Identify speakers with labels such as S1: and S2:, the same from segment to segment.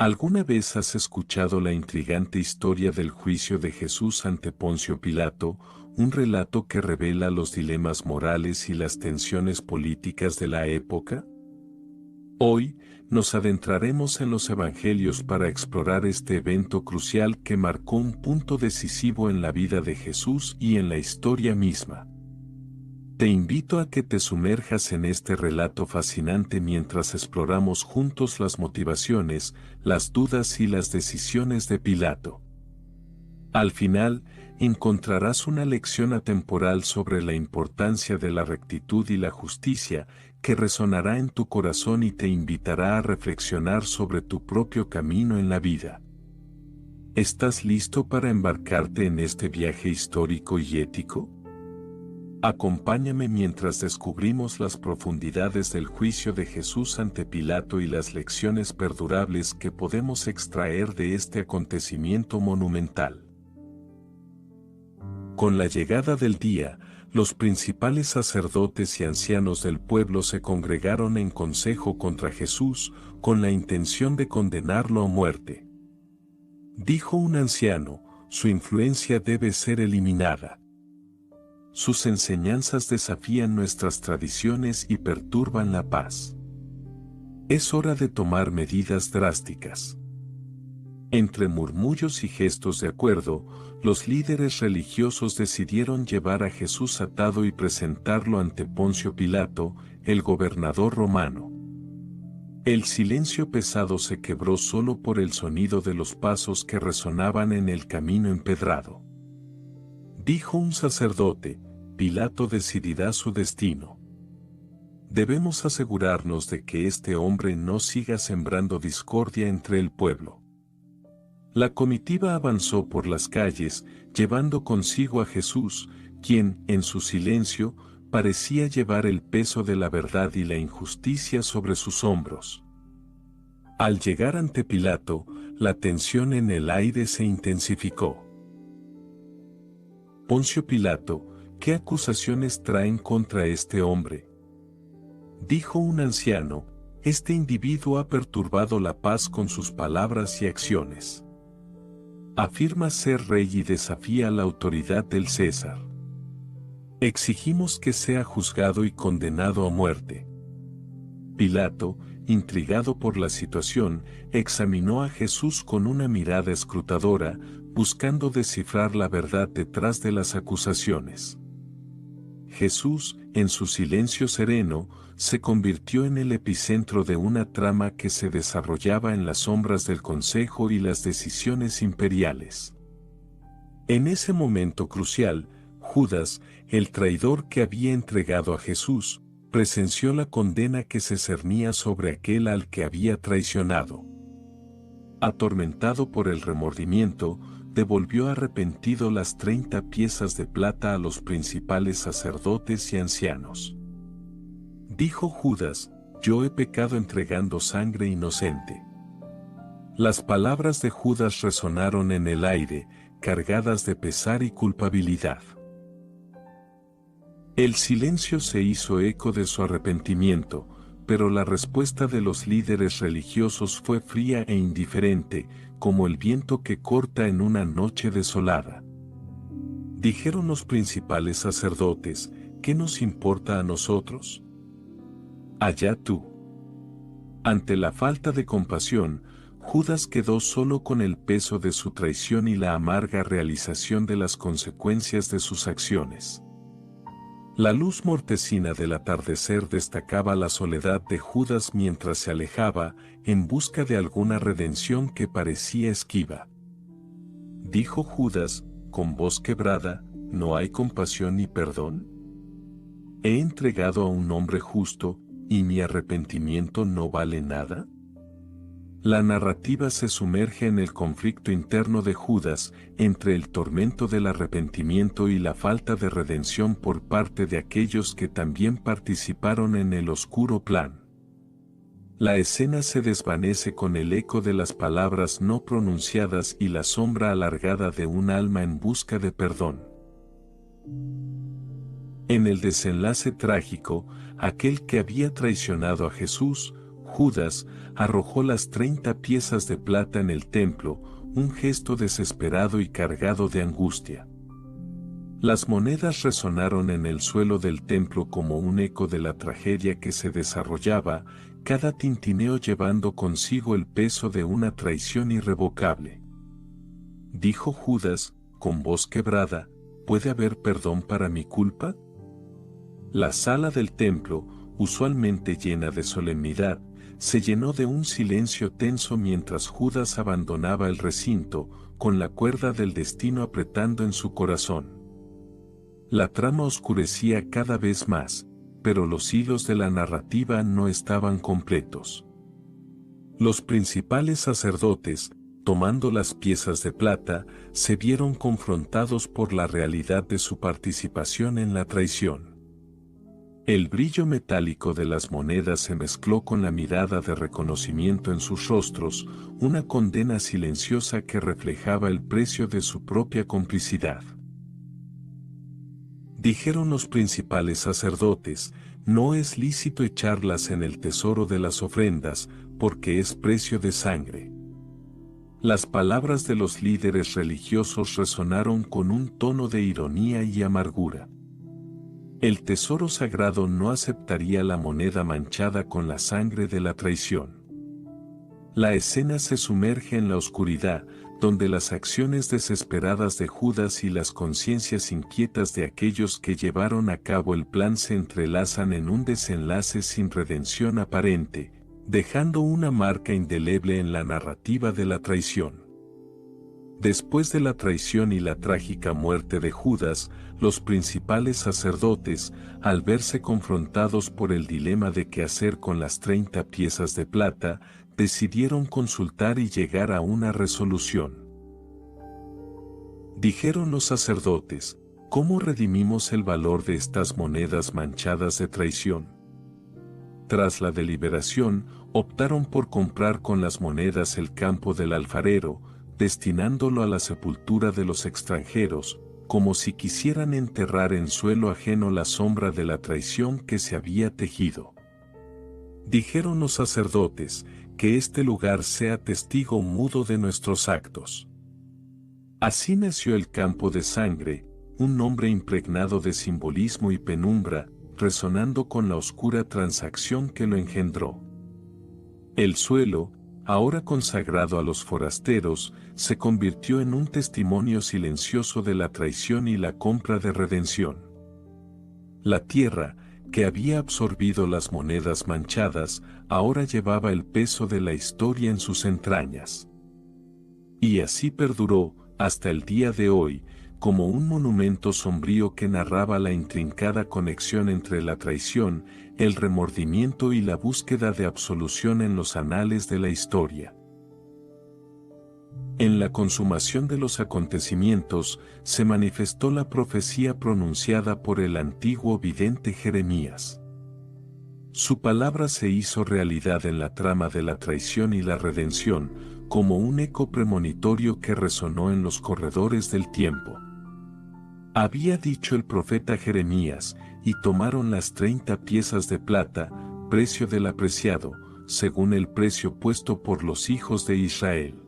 S1: ¿Alguna vez has escuchado la intrigante historia del juicio de Jesús ante Poncio Pilato, un relato que revela los dilemas morales y las tensiones políticas de la época? Hoy, nos adentraremos en los Evangelios para explorar este evento crucial que marcó un punto decisivo en la vida de Jesús y en la historia misma. Te invito a que te sumerjas en este relato fascinante mientras exploramos juntos las motivaciones, las dudas y las decisiones de Pilato. Al final, encontrarás una lección atemporal sobre la importancia de la rectitud y la justicia, que resonará en tu corazón y te invitará a reflexionar sobre tu propio camino en la vida. ¿Estás listo para embarcarte en este viaje histórico y ético? Acompáñame mientras descubrimos las profundidades del juicio de Jesús ante Pilato y las lecciones perdurables que podemos extraer de este acontecimiento monumental. Con la llegada del día, los principales sacerdotes y ancianos del pueblo se congregaron en consejo contra Jesús, con la intención de condenarlo a muerte. Dijo un anciano: su influencia debe ser eliminada. Sus enseñanzas desafían nuestras tradiciones y perturban la paz. Es hora de tomar medidas drásticas. Entre murmullos y gestos de acuerdo, los líderes religiosos decidieron llevar a Jesús atado y presentarlo ante Poncio Pilato, el gobernador romano. El silencio pesado se quebró solo por el sonido de los pasos que resonaban en el camino empedrado. Dijo un sacerdote: Pilato decidirá su destino. Debemos asegurarnos de que este hombre no siga sembrando discordia entre el pueblo. La comitiva avanzó por las calles, llevando consigo a Jesús, quien, en su silencio, parecía llevar el peso de la verdad y la injusticia sobre sus hombros. Al llegar ante Pilato, la tensión en el aire se intensificó. Poncio Pilato, ¿qué acusaciones traen contra este hombre?, dijo un anciano. Este individuo ha perturbado la paz con sus palabras y acciones. Afirma ser rey y desafía la autoridad del César. Exigimos que sea juzgado y condenado a muerte. Pilato, intrigado por la situación, examinó a Jesús con una mirada escrutadora, buscando descifrar la verdad detrás de las acusaciones. Jesús, en su silencio sereno, se convirtió en el epicentro de una trama que se desarrollaba en las sombras del consejo y las decisiones imperiales. En ese momento crucial, Judas, el traidor que había entregado a Jesús, presenció la condena que se cernía sobre aquel al que había traicionado. Atormentado por el remordimiento, devolvió arrepentido las 30 piezas de plata a los principales sacerdotes y ancianos. Dijo Judas: yo he pecado entregando sangre inocente. Las palabras de Judas resonaron en el aire, cargadas de pesar y culpabilidad. El silencio se hizo eco de su arrepentimiento, pero la respuesta de los líderes religiosos fue fría e indiferente, como el viento que corta en una noche desolada. Dijeron los principales sacerdotes: ¿qué nos importa a nosotros? Allá tú. Ante la falta de compasión, Judas quedó solo con el peso de su traición y la amarga realización de las consecuencias de sus acciones. La luz mortecina del atardecer destacaba la soledad de Judas mientras se alejaba, en busca de alguna redención que parecía esquiva. Dijo Judas, con voz quebrada: ¿no hay compasión ni perdón? He entregado a un hombre justo, ¿y mi arrepentimiento no vale nada? La narrativa se sumerge en el conflicto interno de Judas, entre el tormento del arrepentimiento y la falta de redención por parte de aquellos que también participaron en el oscuro plan. La escena se desvanece con el eco de las palabras no pronunciadas y la sombra alargada de un alma en busca de perdón. En el desenlace trágico, aquel que había traicionado a Jesús, Judas arrojó las 30 piezas de plata en el templo, un gesto desesperado y cargado de angustia. Las monedas resonaron en el suelo del templo como un eco de la tragedia que se desarrollaba, cada tintineo llevando consigo el peso de una traición irrevocable. Dijo Judas, con voz quebrada, ¿puede haber perdón para mi culpa? La sala del templo, usualmente llena de solemnidad, se llenó de un silencio tenso mientras Judas abandonaba el recinto, con la cuerda del destino apretando en su corazón. La trama oscurecía cada vez más, pero los hilos de la narrativa no estaban completos. Los principales sacerdotes, tomando las piezas de plata, se vieron confrontados por la realidad de su participación en la traición. El brillo metálico de las monedas se mezcló con la mirada de reconocimiento en sus rostros, una condena silenciosa que reflejaba el precio de su propia complicidad. Dijeron los principales sacerdotes, no es lícito echarlas en el tesoro de las ofrendas, porque es precio de sangre. Las palabras de los líderes religiosos resonaron con un tono de ironía y amargura. El tesoro sagrado no aceptaría la moneda manchada con la sangre de la traición. La escena se sumerge en la oscuridad, donde las acciones desesperadas de Judas y las conciencias inquietas de aquellos que llevaron a cabo el plan se entrelazan en un desenlace sin redención aparente, dejando una marca indeleble en la narrativa de la traición. Después de la traición y la trágica muerte de Judas, los principales sacerdotes, al verse confrontados por el dilema de qué hacer con las 30 piezas de plata, decidieron consultar y llegar a una resolución. Dijeron los sacerdotes, ¿cómo redimimos el valor de estas monedas manchadas de traición? Tras la deliberación, optaron por comprar con las monedas el campo del alfarero, destinándolo a la sepultura de los extranjeros, como si quisieran enterrar en suelo ajeno la sombra de la traición que se había tejido. Dijeron los sacerdotes, que este lugar sea testigo mudo de nuestros actos. Así nació el campo de sangre, un nombre impregnado de simbolismo y penumbra, resonando con la oscura transacción que lo engendró. El suelo, ahora consagrado a los forasteros, se convirtió en un testimonio silencioso de la traición y la compra de redención. La tierra, que había absorbido las monedas manchadas, ahora llevaba el peso de la historia en sus entrañas. Y así perduró, hasta el día de hoy, como un monumento sombrío que narraba la intrincada conexión entre la traición, el remordimiento y la búsqueda de absolución en los anales de la historia. En la consumación de los acontecimientos, se manifestó la profecía pronunciada por el antiguo vidente Jeremías. Su palabra se hizo realidad en la trama de la traición y la redención, como un eco premonitorio que resonó en los corredores del tiempo. Había dicho el profeta Jeremías, y tomaron las 30 piezas de plata, precio del apreciado, según el precio puesto por los hijos de Israel.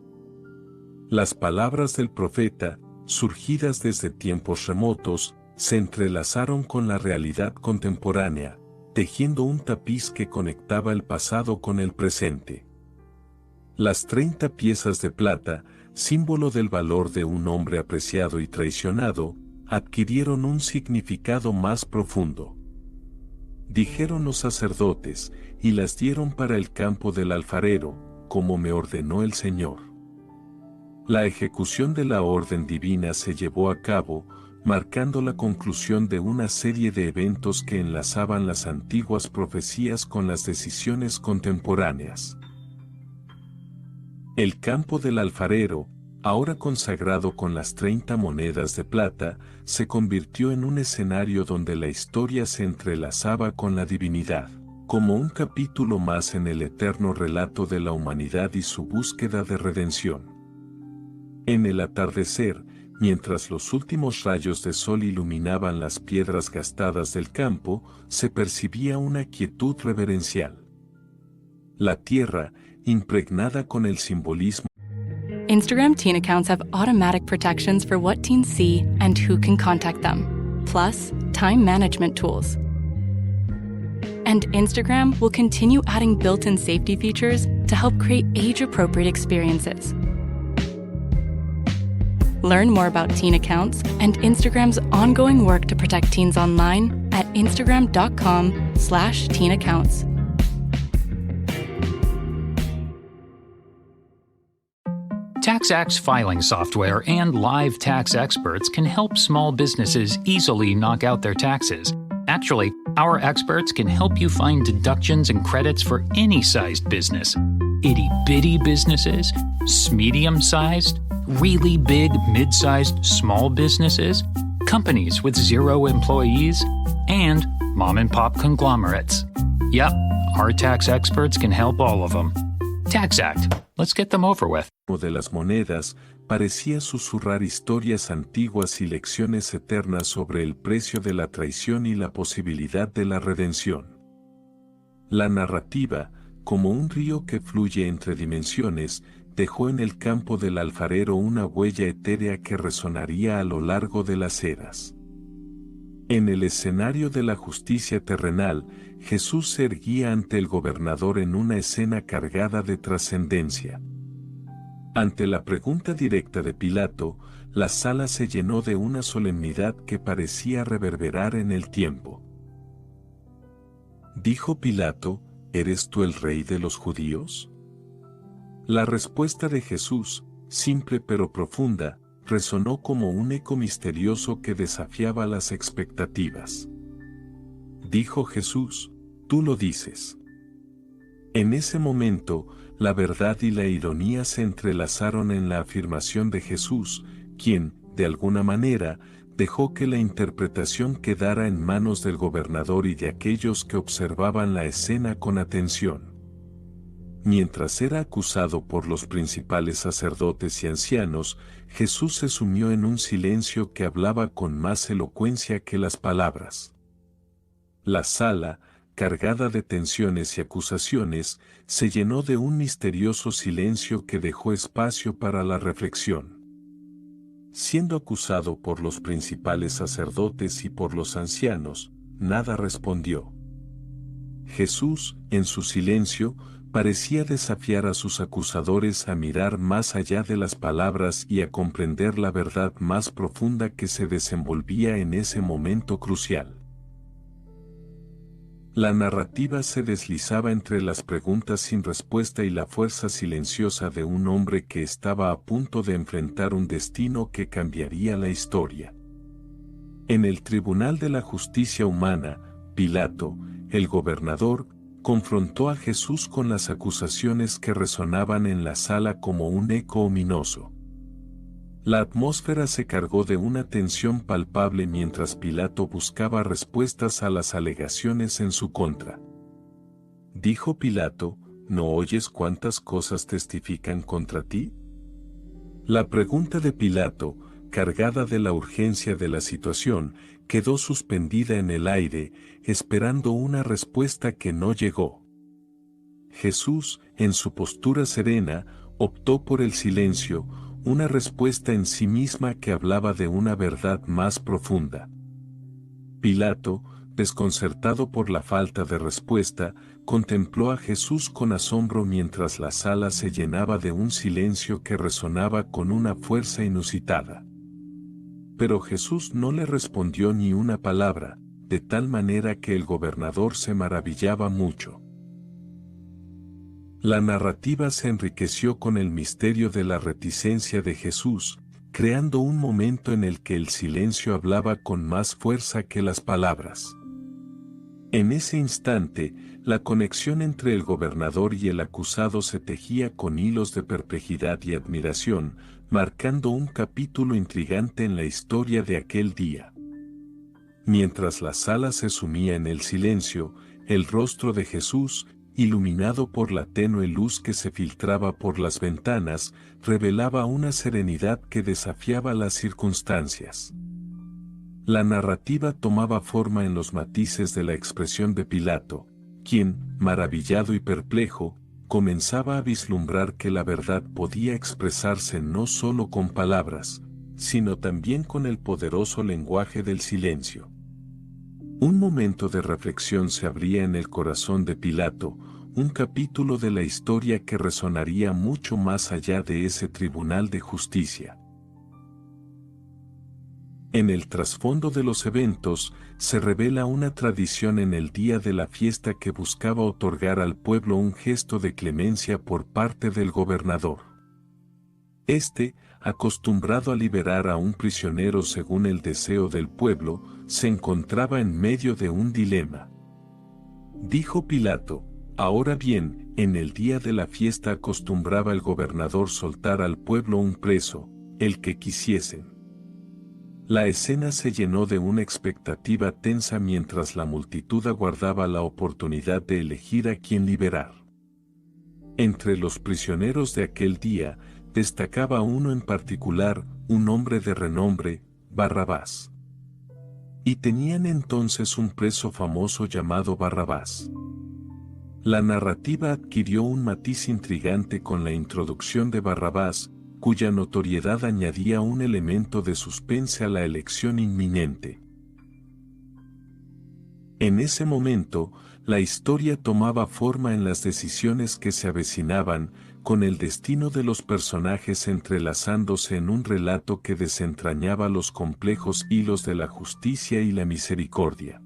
S1: Las palabras del profeta, surgidas desde tiempos remotos, se entrelazaron con la realidad contemporánea, tejiendo un tapiz que conectaba el pasado con el presente. Las 30 piezas de plata, símbolo del valor de un hombre apreciado y traicionado, adquirieron un significado más profundo. Dijeron los sacerdotes, y las dieron para el campo del alfarero, como me ordenó el Señor. La ejecución de la orden divina se llevó a cabo, marcando la conclusión de una serie de eventos que enlazaban las antiguas profecías con las decisiones contemporáneas. El campo del alfarero, ahora consagrado con las 30 monedas de plata, se convirtió en un escenario donde la historia se entrelazaba con la divinidad, como un capítulo más en el eterno relato de la humanidad y su búsqueda de redención. En el atardecer, mientras los últimos rayos de sol iluminaban las piedras gastadas del campo, se percibía una quietud reverencial. La tierra, impregnada con el simbolismo.
S2: Instagram teen accounts have automatic protections for what teens see and who can contact them, plus time management tools. And Instagram will continue adding built-in safety features to help create age-appropriate experiences. Learn more about teen accounts and Instagram's ongoing work to protect teens online at instagram.com/teenaccounts.
S3: TaxAct filing software and live tax experts can help small businesses easily knock out their taxes. Actually, our experts can help you find deductions and credits for any sized business. Itty-bitty businesses, medium-sized, really big, mid-sized, small businesses, companies with 0 employees, and mom-and-pop conglomerates. Yep, our tax experts can help all of them. TaxAct. Let's get them over with.
S1: De las monedas, parecía susurrar historias antiguas y lecciones eternas sobre el precio de la traición y la posibilidad de la redención. La narrativa, como un río que fluye entre dimensiones, dejó en el campo del alfarero una huella etérea que resonaría a lo largo de las eras. En el escenario de la justicia terrenal, Jesús se erguía ante el gobernador en una escena cargada de trascendencia. Ante la pregunta directa de Pilato, la sala se llenó de una solemnidad que parecía reverberar en el tiempo. Dijo Pilato, ¿eres tú el rey de los judíos? La respuesta de Jesús, simple pero profunda, resonó como un eco misterioso que desafiaba las expectativas. Dijo Jesús, tú lo dices. En ese momento, la verdad y la ironía se entrelazaron en la afirmación de Jesús, quien, de alguna manera, dejó que la interpretación quedara en manos del gobernador y de aquellos que observaban la escena con atención. Mientras era acusado por los principales sacerdotes y ancianos, Jesús se sumió en un silencio que hablaba con más elocuencia que las palabras. La sala, cargada de tensiones y acusaciones, se llenó de un misterioso silencio que dejó espacio para la reflexión. Siendo acusado por los principales sacerdotes y por los ancianos, nada respondió. Jesús, en su silencio, parecía desafiar a sus acusadores a mirar más allá de las palabras y a comprender la verdad más profunda que se desenvolvía en ese momento crucial. La narrativa se deslizaba entre las preguntas sin respuesta y la fuerza silenciosa de un hombre que estaba a punto de enfrentar un destino que cambiaría la historia. En el tribunal de la justicia humana, Pilato, el gobernador, confrontó a Jesús con las acusaciones que resonaban en la sala como un eco ominoso. La atmósfera se cargó de una tensión palpable mientras Pilato buscaba respuestas a las alegaciones en su contra. Dijo Pilato, ¿no oyes cuántas cosas testifican contra ti? La pregunta de Pilato, cargada de la urgencia de la situación, quedó suspendida en el aire, esperando una respuesta que no llegó. Jesús, en su postura serena, optó por el silencio, una respuesta en sí misma que hablaba de una verdad más profunda. Pilato, desconcertado por la falta de respuesta, contempló a Jesús con asombro mientras la sala se llenaba de un silencio que resonaba con una fuerza inusitada. Pero Jesús no le respondió ni una palabra, de tal manera que el gobernador se maravillaba mucho. La narrativa se enriqueció con el misterio de la reticencia de Jesús, creando un momento en el que el silencio hablaba con más fuerza que las palabras. En ese instante, la conexión entre el gobernador y el acusado se tejía con hilos de perplejidad y admiración, marcando un capítulo intrigante en la historia de aquel día. Mientras la sala se sumía en el silencio, el rostro de Jesús, iluminado por la tenue luz que se filtraba por las ventanas, revelaba una serenidad que desafiaba las circunstancias. La narrativa tomaba forma en los matices de la expresión de Pilato, quien, maravillado y perplejo, comenzaba a vislumbrar que la verdad podía expresarse no solo con palabras, sino también con el poderoso lenguaje del silencio. Un momento de reflexión se abría en el corazón de Pilato, un capítulo de la historia que resonaría mucho más allá de ese tribunal de justicia. En el trasfondo de los eventos, se revela una tradición en el día de la fiesta que buscaba otorgar al pueblo un gesto de clemencia por parte del gobernador. Este, acostumbrado a liberar a un prisionero según el deseo del pueblo, se encontraba en medio de un dilema. Dijo Pilato: ahora bien, en el día de la fiesta acostumbraba el gobernador soltar al pueblo un preso, el que quisiesen. La escena se llenó de una expectativa tensa mientras la multitud aguardaba la oportunidad de elegir a quién liberar. Entre los prisioneros de aquel día, destacaba uno en particular, un hombre de renombre, Barrabás. Y tenían entonces un preso famoso llamado Barrabás. La narrativa adquirió un matiz intrigante con la introducción de Barrabás, cuya notoriedad añadía un elemento de suspense a la elección inminente. En ese momento, la historia tomaba forma en las decisiones que se avecinaban, con el destino de los personajes entrelazándose en un relato que desentrañaba los complejos hilos de la justicia y la misericordia.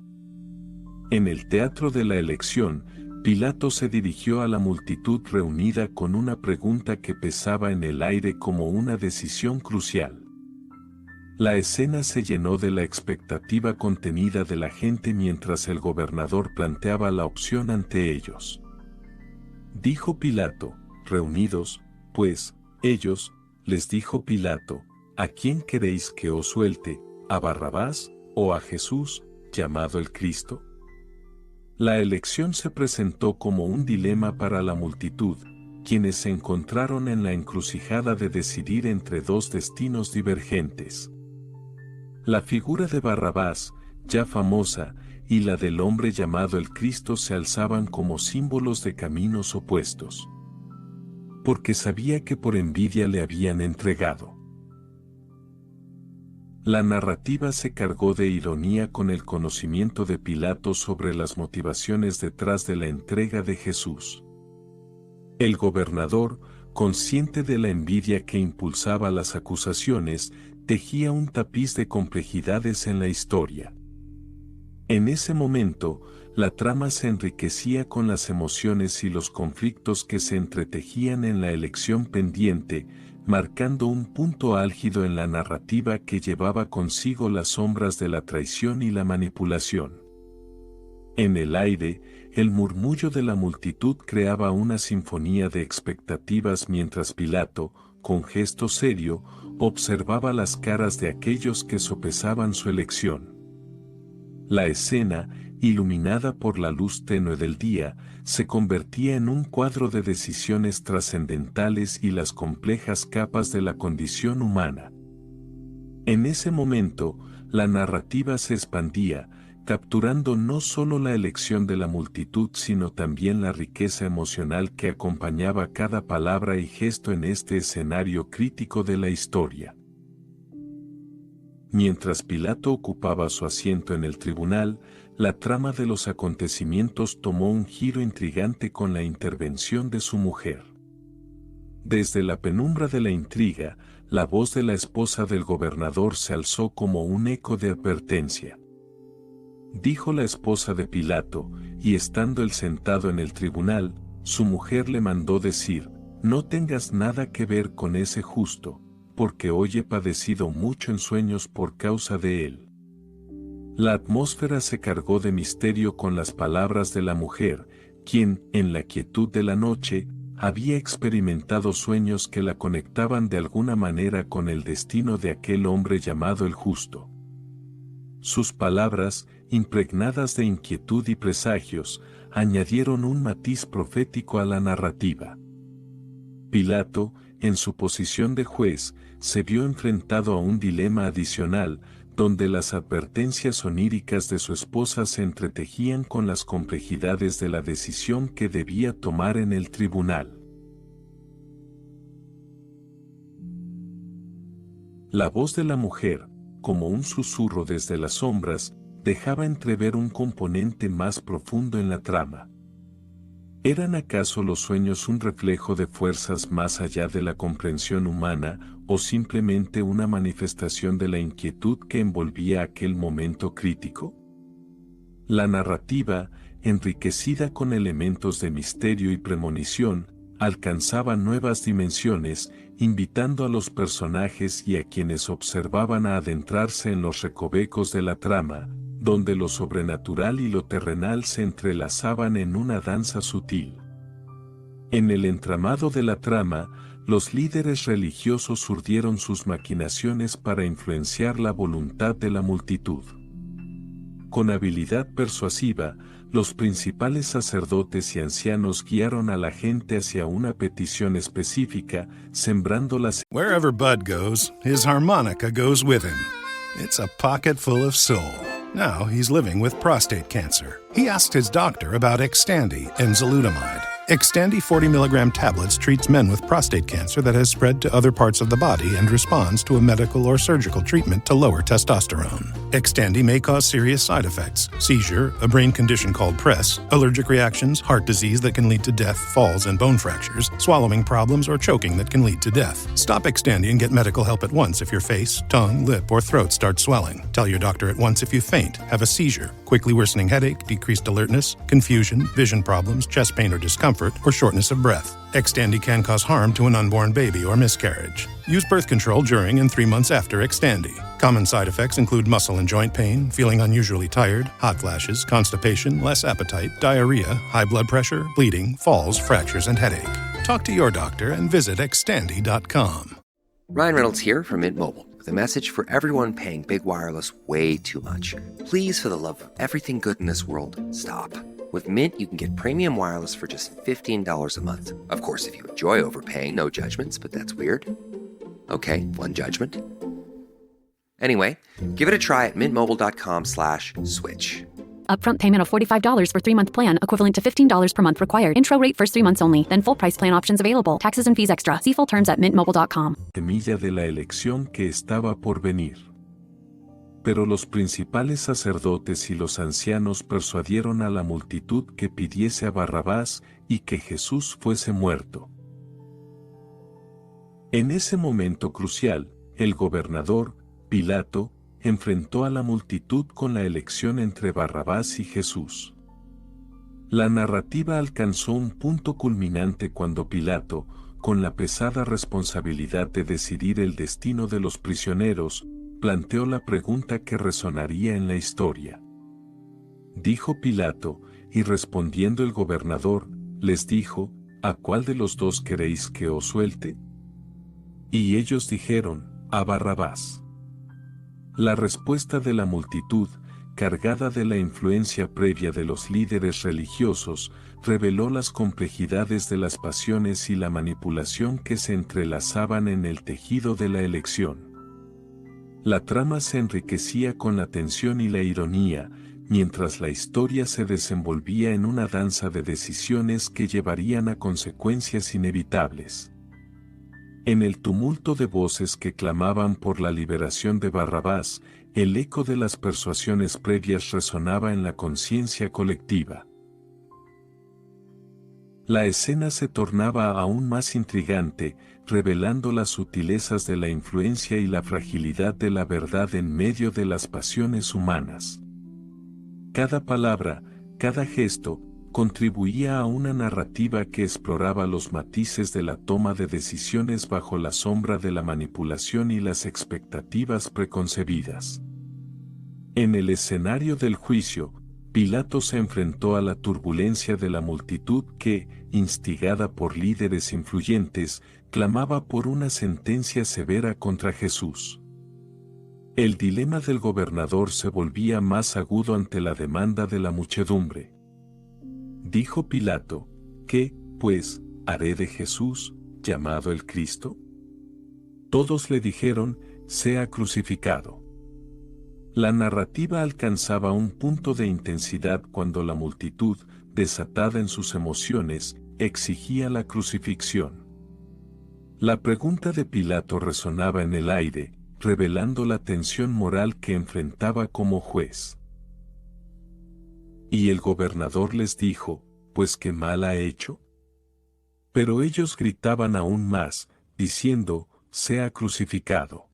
S1: En el teatro de la elección, Pilato se dirigió a la multitud reunida con una pregunta que pesaba en el aire como una decisión crucial. La escena se llenó de la expectativa contenida de la gente mientras el gobernador planteaba la opción ante ellos. Dijo Pilato: reunidos, pues, ellos, les dijo Pilato: ¿a quién queréis que os suelte, a Barrabás, o a Jesús, llamado el Cristo? La elección se presentó como un dilema para la multitud, quienes se encontraron en la encrucijada de decidir entre dos destinos divergentes. La figura de Barrabás, ya famosa, y la del hombre llamado el Cristo se alzaban como símbolos de caminos opuestos. Porque sabía que por envidia le habían entregado. La narrativa se cargó de ironía con el conocimiento de Pilato sobre las motivaciones detrás de la entrega de Jesús. El gobernador, consciente de la envidia que impulsaba las acusaciones, tejía un tapiz de complejidades en la historia. En ese momento, la trama se enriquecía con las emociones y los conflictos que se entretejían en la elección pendiente, marcando un punto álgido en la narrativa que llevaba consigo las sombras de la traición y la manipulación. En el aire, el murmullo de la multitud creaba una sinfonía de expectativas mientras Pilato, con gesto serio, observaba las caras de aquellos que sopesaban su elección. La escena, iluminada por la luz tenue del día, se convertía en un cuadro de decisiones trascendentales y las complejas capas de la condición humana. En ese momento, la narrativa se expandía, capturando no solo la elección de la multitud sino también la riqueza emocional que acompañaba cada palabra y gesto en este escenario crítico de la historia. Mientras Pilato ocupaba su asiento en el tribunal, la trama de los acontecimientos tomó un giro intrigante con la intervención de su mujer. Desde la penumbra de la intriga, la voz de la esposa del gobernador se alzó como un eco de advertencia. Dijo la esposa de Pilato, y estando él sentado en el tribunal, su mujer le mandó decir: no tengas nada que ver con ese justo, porque hoy he padecido mucho en sueños por causa de él. La atmósfera se cargó de misterio con las palabras de la mujer, quien, en la quietud de la noche, había experimentado sueños que la conectaban de alguna manera con el destino de aquel hombre llamado el Justo. Sus palabras, impregnadas de inquietud y presagios, añadieron un matiz profético a la narrativa. Pilato, en su posición de juez, se vio enfrentado a un dilema adicional, donde las advertencias oníricas de su esposa se entretejían con las complejidades de la decisión que debía tomar en el tribunal. La voz de la mujer, como un susurro desde las sombras, dejaba entrever un componente más profundo en la trama. ¿Eran acaso los sueños un reflejo de fuerzas más allá de la comprensión humana, o simplemente una manifestación de la inquietud que envolvía aquel momento crítico? La narrativa, enriquecida con elementos de misterio y premonición, alcanzaba nuevas dimensiones, invitando a los personajes y a quienes observaban a adentrarse en los recovecos de la trama, donde lo sobrenatural y lo terrenal se entrelazaban en una danza sutil. En el entramado de la trama, los líderes religiosos urdieron sus maquinaciones para influenciar la voluntad de la multitud. Con habilidad persuasiva, los principales sacerdotes y ancianos guiaron a la gente hacia una petición específica, sembrando las...
S4: Wherever Bud goes, his harmonica goes with him. It's a pocket full of soul. Now he's living with prostate cancer. He asked his doctor about Xtandi and enzalutamide. Xtandi 40 milligram tablets treats men with prostate cancer that has spread to other parts of the body and responds to a medical or surgical treatment to lower testosterone. Xtandi may cause serious side effects: seizure, a brain condition called PRESS, allergic reactions, heart disease that can lead to death, falls and bone fractures, swallowing problems, or choking that can lead to death. Stop Xtandi and get medical help at once if your face, tongue, lip, or throat start swelling. Tell your doctor at once if you faint, have a seizure, quickly worsening headache, decreased alertness, confusion, vision problems, chest pain or discomfort, or shortness of breath. Xtandi can cause harm to an unborn baby or miscarriage. Use birth control during and 3 months after Xtandi. Common side effects include muscle and joint pain, feeling unusually tired, hot flashes, constipation, less appetite, diarrhea, high blood pressure, bleeding, falls, fractures, and headache. Talk to your doctor and visit Xtandi.com.
S5: Ryan Reynolds here from Mint Mobile with a message for everyone paying big wireless way too much. Please, for the love of everything good in this world, stop. With Mint, you can get premium wireless for just $15 a month. Of course, if you enjoy overpaying, no judgments, but that's weird. Okay, one judgment. Anyway, give it a try at mintmobile.com/switch.
S6: Upfront payment of $45 for 3-month plan, equivalent to $15 per month required. Intro rate first 3 months only, then full price plan options available. Taxes and fees extra. See full terms at mintmobile.com.
S1: Semilla de la elección que estaba por venir. Pero los principales sacerdotes y los ancianos persuadieron a la multitud que pidiese a Barrabás y que Jesús fuese muerto. En ese momento crucial, el gobernador, Pilato, enfrentó a la multitud con la elección entre Barrabás y Jesús. La narrativa alcanzó un punto culminante cuando Pilato, con la pesada responsabilidad de decidir el destino de los prisioneros, planteó la pregunta que resonaría en la historia. Dijo Pilato, y respondiendo el gobernador, les dijo, ¿a cuál de los dos queréis que os suelte? Y ellos dijeron, a Barrabás. La respuesta de la multitud, cargada de la influencia previa de los líderes religiosos, reveló las complejidades de las pasiones y la manipulación que se entrelazaban en el tejido de la elección. La trama se enriquecía con la tensión y la ironía, mientras la historia se desenvolvía en una danza de decisiones que llevarían a consecuencias inevitables. En el tumulto de voces que clamaban por la liberación de Barrabás, el eco de las persuasiones previas resonaba en la conciencia colectiva. La escena se tornaba aún más intrigante, revelando las sutilezas de la influencia y la fragilidad de la verdad en medio de las pasiones humanas. Cada palabra, cada gesto, contribuía a una narrativa que exploraba los matices de la toma de decisiones bajo la sombra de la manipulación y las expectativas preconcebidas. En el escenario del juicio, Pilato se enfrentó a la turbulencia de la multitud que, instigada por líderes influyentes, clamaba por una sentencia severa contra Jesús. El dilema del gobernador se volvía más agudo ante la demanda de la muchedumbre. Dijo Pilato, ¿qué, pues, haré de Jesús, llamado el Cristo? Todos le dijeron, sea crucificado. La narrativa alcanzaba un punto de intensidad cuando la multitud, desatada en sus emociones, exigía la crucifixión. La pregunta de Pilato resonaba en el aire, revelando la tensión moral que enfrentaba como juez. Y el gobernador les dijo, ¿pues qué mal ha hecho? Pero ellos gritaban aún más, diciendo, sea crucificado.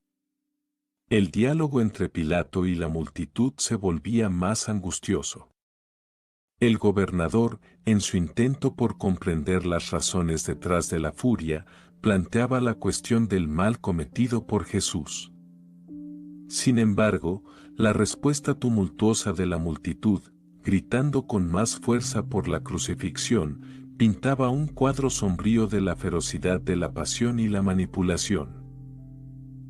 S1: El diálogo entre Pilato y la multitud se volvía más angustioso. El gobernador, en su intento por comprender las razones detrás de la furia, planteaba la cuestión del mal cometido por Jesús. Sin embargo, la respuesta tumultuosa de la multitud, gritando con más fuerza por la crucifixión, pintaba un cuadro sombrío de la ferocidad de la pasión y la manipulación.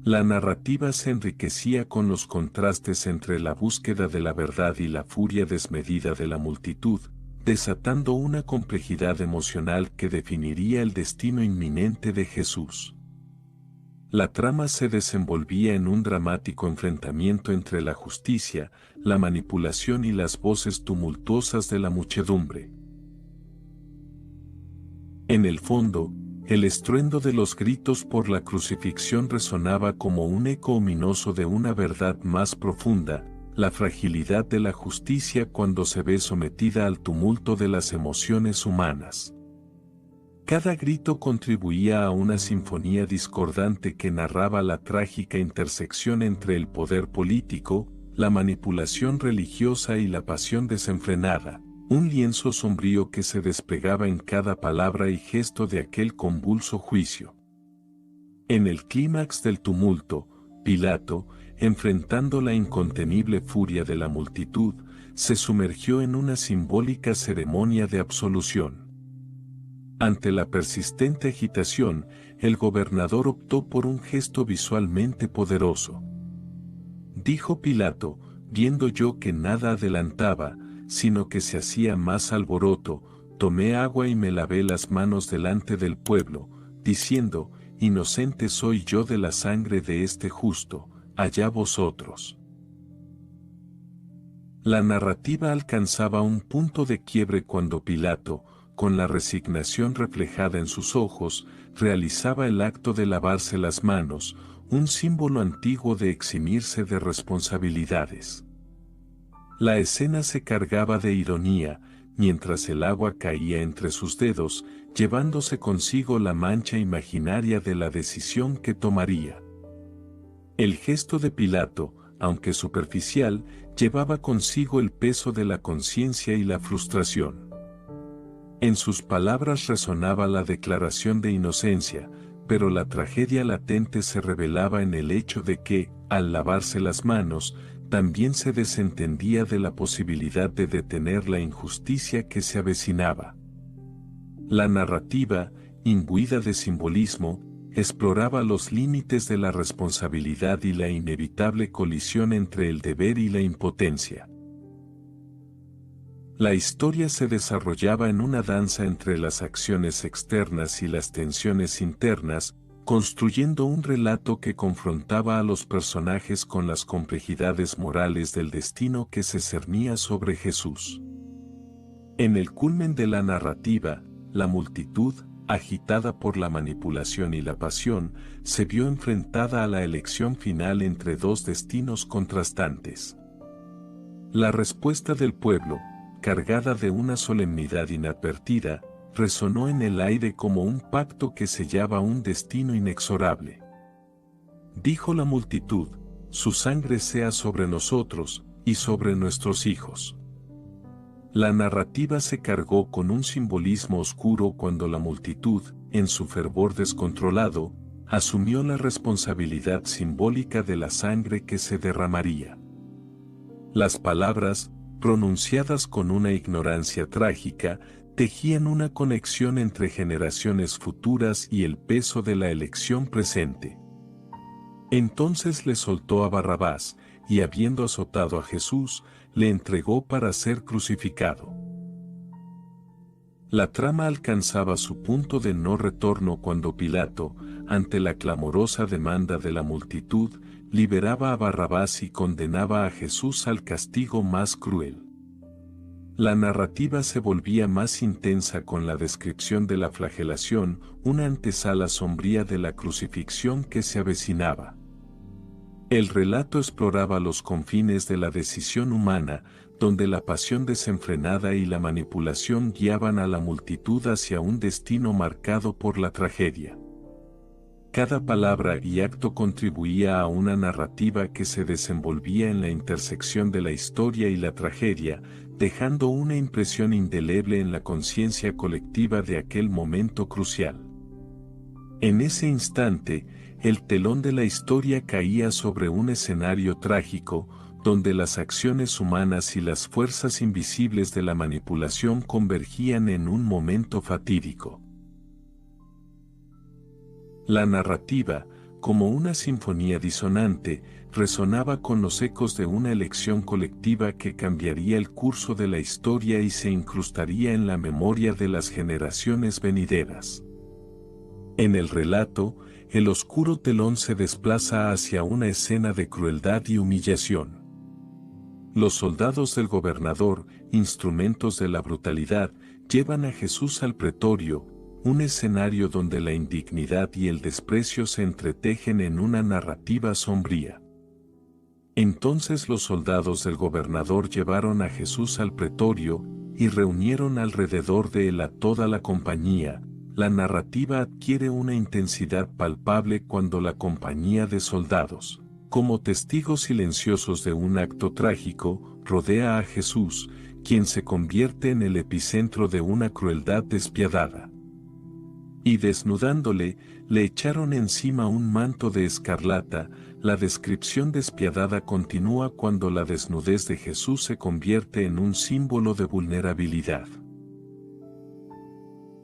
S1: La narrativa se enriquecía con los contrastes entre la búsqueda de la verdad y la furia desmedida de la multitud, desatando una complejidad emocional que definiría el destino inminente de Jesús. La trama se desenvolvía en un dramático enfrentamiento entre la justicia, la manipulación y las voces tumultuosas de la muchedumbre. En el fondo, el estruendo de los gritos por la crucifixión resonaba como un eco ominoso de una verdad más profunda, la fragilidad de la justicia cuando se ve sometida al tumulto de las emociones humanas. Cada grito contribuía a una sinfonía discordante que narraba la trágica intersección entre el poder político, la manipulación religiosa y la pasión desenfrenada, un lienzo sombrío que se desplegaba en cada palabra y gesto de aquel convulso juicio. En el clímax del tumulto, Pilato, enfrentando la incontenible furia de la multitud, se sumergió en una simbólica ceremonia de absolución. Ante la persistente agitación, el gobernador optó por un gesto visualmente poderoso. Dijo Pilato, viendo yo que nada adelantaba, sino que se hacía más alboroto, tomé agua y me lavé las manos delante del pueblo, diciendo, inocente soy yo de la sangre de este justo, allá vosotros. La narrativa alcanzaba un punto de quiebre cuando Pilato, con la resignación reflejada en sus ojos, realizaba el acto de lavarse las manos, un símbolo antiguo de eximirse de responsabilidades. La escena se cargaba de ironía, mientras el agua caía entre sus dedos, llevándose consigo la mancha imaginaria de la decisión que tomaría. El gesto de Pilato, aunque superficial, llevaba consigo el peso de la conciencia y la frustración. En sus palabras resonaba la declaración de inocencia, pero la tragedia latente se revelaba en el hecho de que, al lavarse las manos, también se desentendía de la posibilidad de detener la injusticia que se avecinaba. La narrativa, imbuida de simbolismo, exploraba los límites de la responsabilidad y la inevitable colisión entre el deber y la impotencia. La historia se desarrollaba en una danza entre las acciones externas y las tensiones internas, construyendo un relato que confrontaba a los personajes con las complejidades morales del destino que se cernía sobre Jesús. En el culmen de la narrativa, la multitud, agitada por la manipulación y la pasión, se vio enfrentada a la elección final entre dos destinos contrastantes. La respuesta del pueblo, cargada de una solemnidad inadvertida, resonó en el aire como un pacto que sellaba un destino inexorable. Dijo la multitud, su sangre sea sobre nosotros y sobre nuestros hijos. La narrativa se cargó con un simbolismo oscuro cuando la multitud, en su fervor descontrolado, asumió la responsabilidad simbólica de la sangre que se derramaría. Las palabras, pronunciadas con una ignorancia trágica, tejían una conexión entre generaciones futuras y el peso de la elección presente. Entonces le soltó a Barrabás, y habiendo azotado a Jesús, le entregó para ser crucificado. La trama alcanzaba su punto de no retorno cuando Pilato, ante la clamorosa demanda de la multitud, liberaba a Barrabás y condenaba a Jesús al castigo más cruel. La narrativa se volvía más intensa con la descripción de la flagelación, una antesala sombría de la crucifixión que se avecinaba. El relato exploraba los confines de la decisión humana, donde la pasión desenfrenada y la manipulación guiaban a la multitud hacia un destino marcado por la tragedia. Cada palabra y acto contribuía a una narrativa que se desenvolvía en la intersección de la historia y la tragedia, dejando una impresión indeleble en la conciencia colectiva de aquel momento crucial. En ese instante, el telón de la historia caía sobre un escenario trágico, donde las acciones humanas y las fuerzas invisibles de la manipulación convergían en un momento fatídico. La narrativa, como una sinfonía disonante, resonaba con los ecos de una elección colectiva que cambiaría el curso de la historia y se incrustaría en la memoria de las generaciones venideras. En el relato, el oscuro telón se desplaza hacia una escena de crueldad y humillación. Los soldados del gobernador, instrumentos de la brutalidad, llevan a Jesús al pretorio, un escenario donde la indignidad y el desprecio se entretejen en una narrativa sombría. Entonces los soldados del gobernador llevaron a Jesús al pretorio y reunieron alrededor de él a toda la compañía. La narrativa adquiere una intensidad palpable cuando la compañía de soldados, como testigos silenciosos de un acto trágico, rodea a Jesús, quien se convierte en el epicentro de una crueldad despiadada. Y desnudándole, le echaron encima un manto de escarlata. La descripción despiadada continúa cuando la desnudez de Jesús se convierte en un símbolo de vulnerabilidad.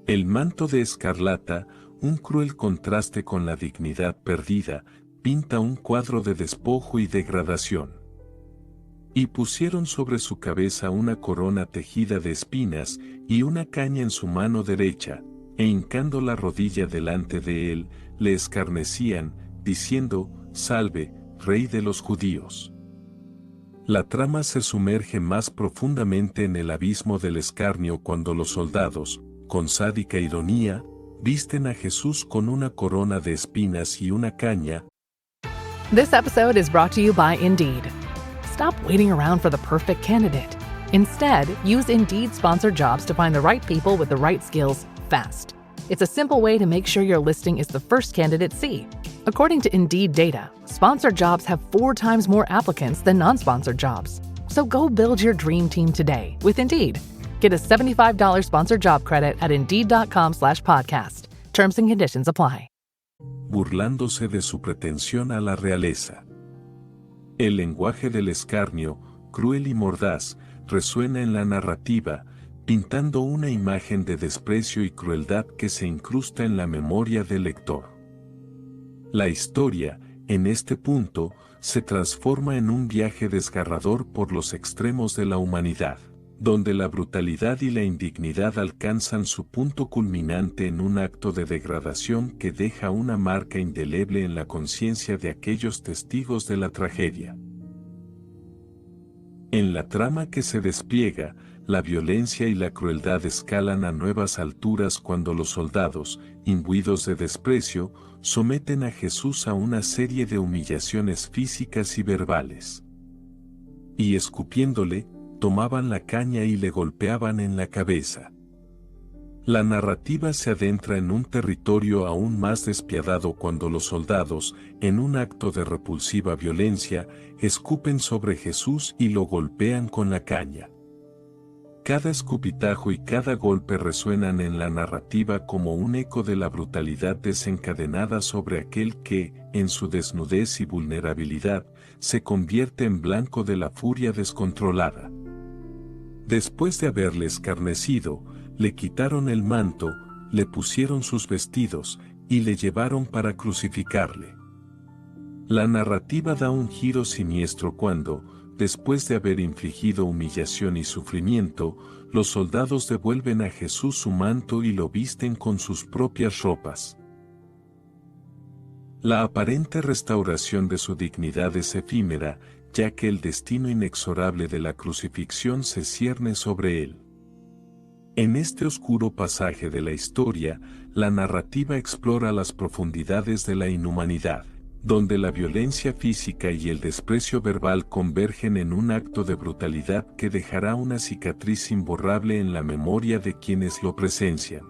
S1: El manto de escarlata, un cruel contraste con la dignidad perdida, pinta un cuadro de despojo y degradación. Y pusieron sobre su cabeza una corona tejida de espinas y una caña en su mano derecha, e hincando la rodilla delante de él, le escarnecían, diciendo: «Salve, Rey de los judíos». La trama se sumerge más profundamente en el abismo del escarnio cuando los soldados, con sádica ironía, visten a Jesús con una corona de espinas y una caña.
S7: This episode is brought to you by Indeed. Stop waiting around for the perfect candidate. Instead, use Indeed sponsored jobs to find the right people with the right skills fast. It's a simple way to make sure your listing is the first candidates see. According to Indeed data, sponsored jobs have 4 times more applicants than non-sponsored jobs. So go build your dream team today with Indeed. Get a $75 sponsored job credit at Indeed.com/podcast. Terms and conditions apply.
S1: Burlándose de su pretensión a la realeza. El lenguaje del escarnio, cruel y mordaz, resuena en la narrativa, pintando una imagen de desprecio y crueldad que se incrusta en la memoria del lector. La historia, en este punto, se transforma en un viaje desgarrador por los extremos de la humanidad, donde la brutalidad y la indignidad alcanzan su punto culminante en un acto de degradación que deja una marca indeleble en la conciencia de aquellos testigos de la tragedia. En la trama que se despliega, la violencia y la crueldad escalan a nuevas alturas cuando los soldados, imbuidos de desprecio, someten a Jesús a una serie de humillaciones físicas y verbales. Y escupiéndole, tomaban la caña y le golpeaban en la cabeza. La narrativa se adentra en un territorio aún más despiadado cuando los soldados, en un acto de repulsiva violencia, escupen sobre Jesús y lo golpean con la caña. Cada escupitajo y cada golpe resuenan en la narrativa como un eco de la brutalidad desencadenada sobre aquel que, en su desnudez y vulnerabilidad, se convierte en blanco de la furia descontrolada. Después de haberle escarnecido, le quitaron el manto, le pusieron sus vestidos, y le llevaron para crucificarle. La narrativa da un giro siniestro cuando, después de haber infligido humillación y sufrimiento, los soldados devuelven a Jesús su manto y lo visten con sus propias ropas. La aparente restauración de su dignidad es efímera, ya que el destino inexorable de la crucifixión se cierne sobre él. En este oscuro pasaje de la historia, la narrativa explora las profundidades de la inhumanidad, donde la violencia física y el desprecio verbal convergen en un acto de brutalidad que dejará una cicatriz imborrable en la memoria de quienes lo presencian.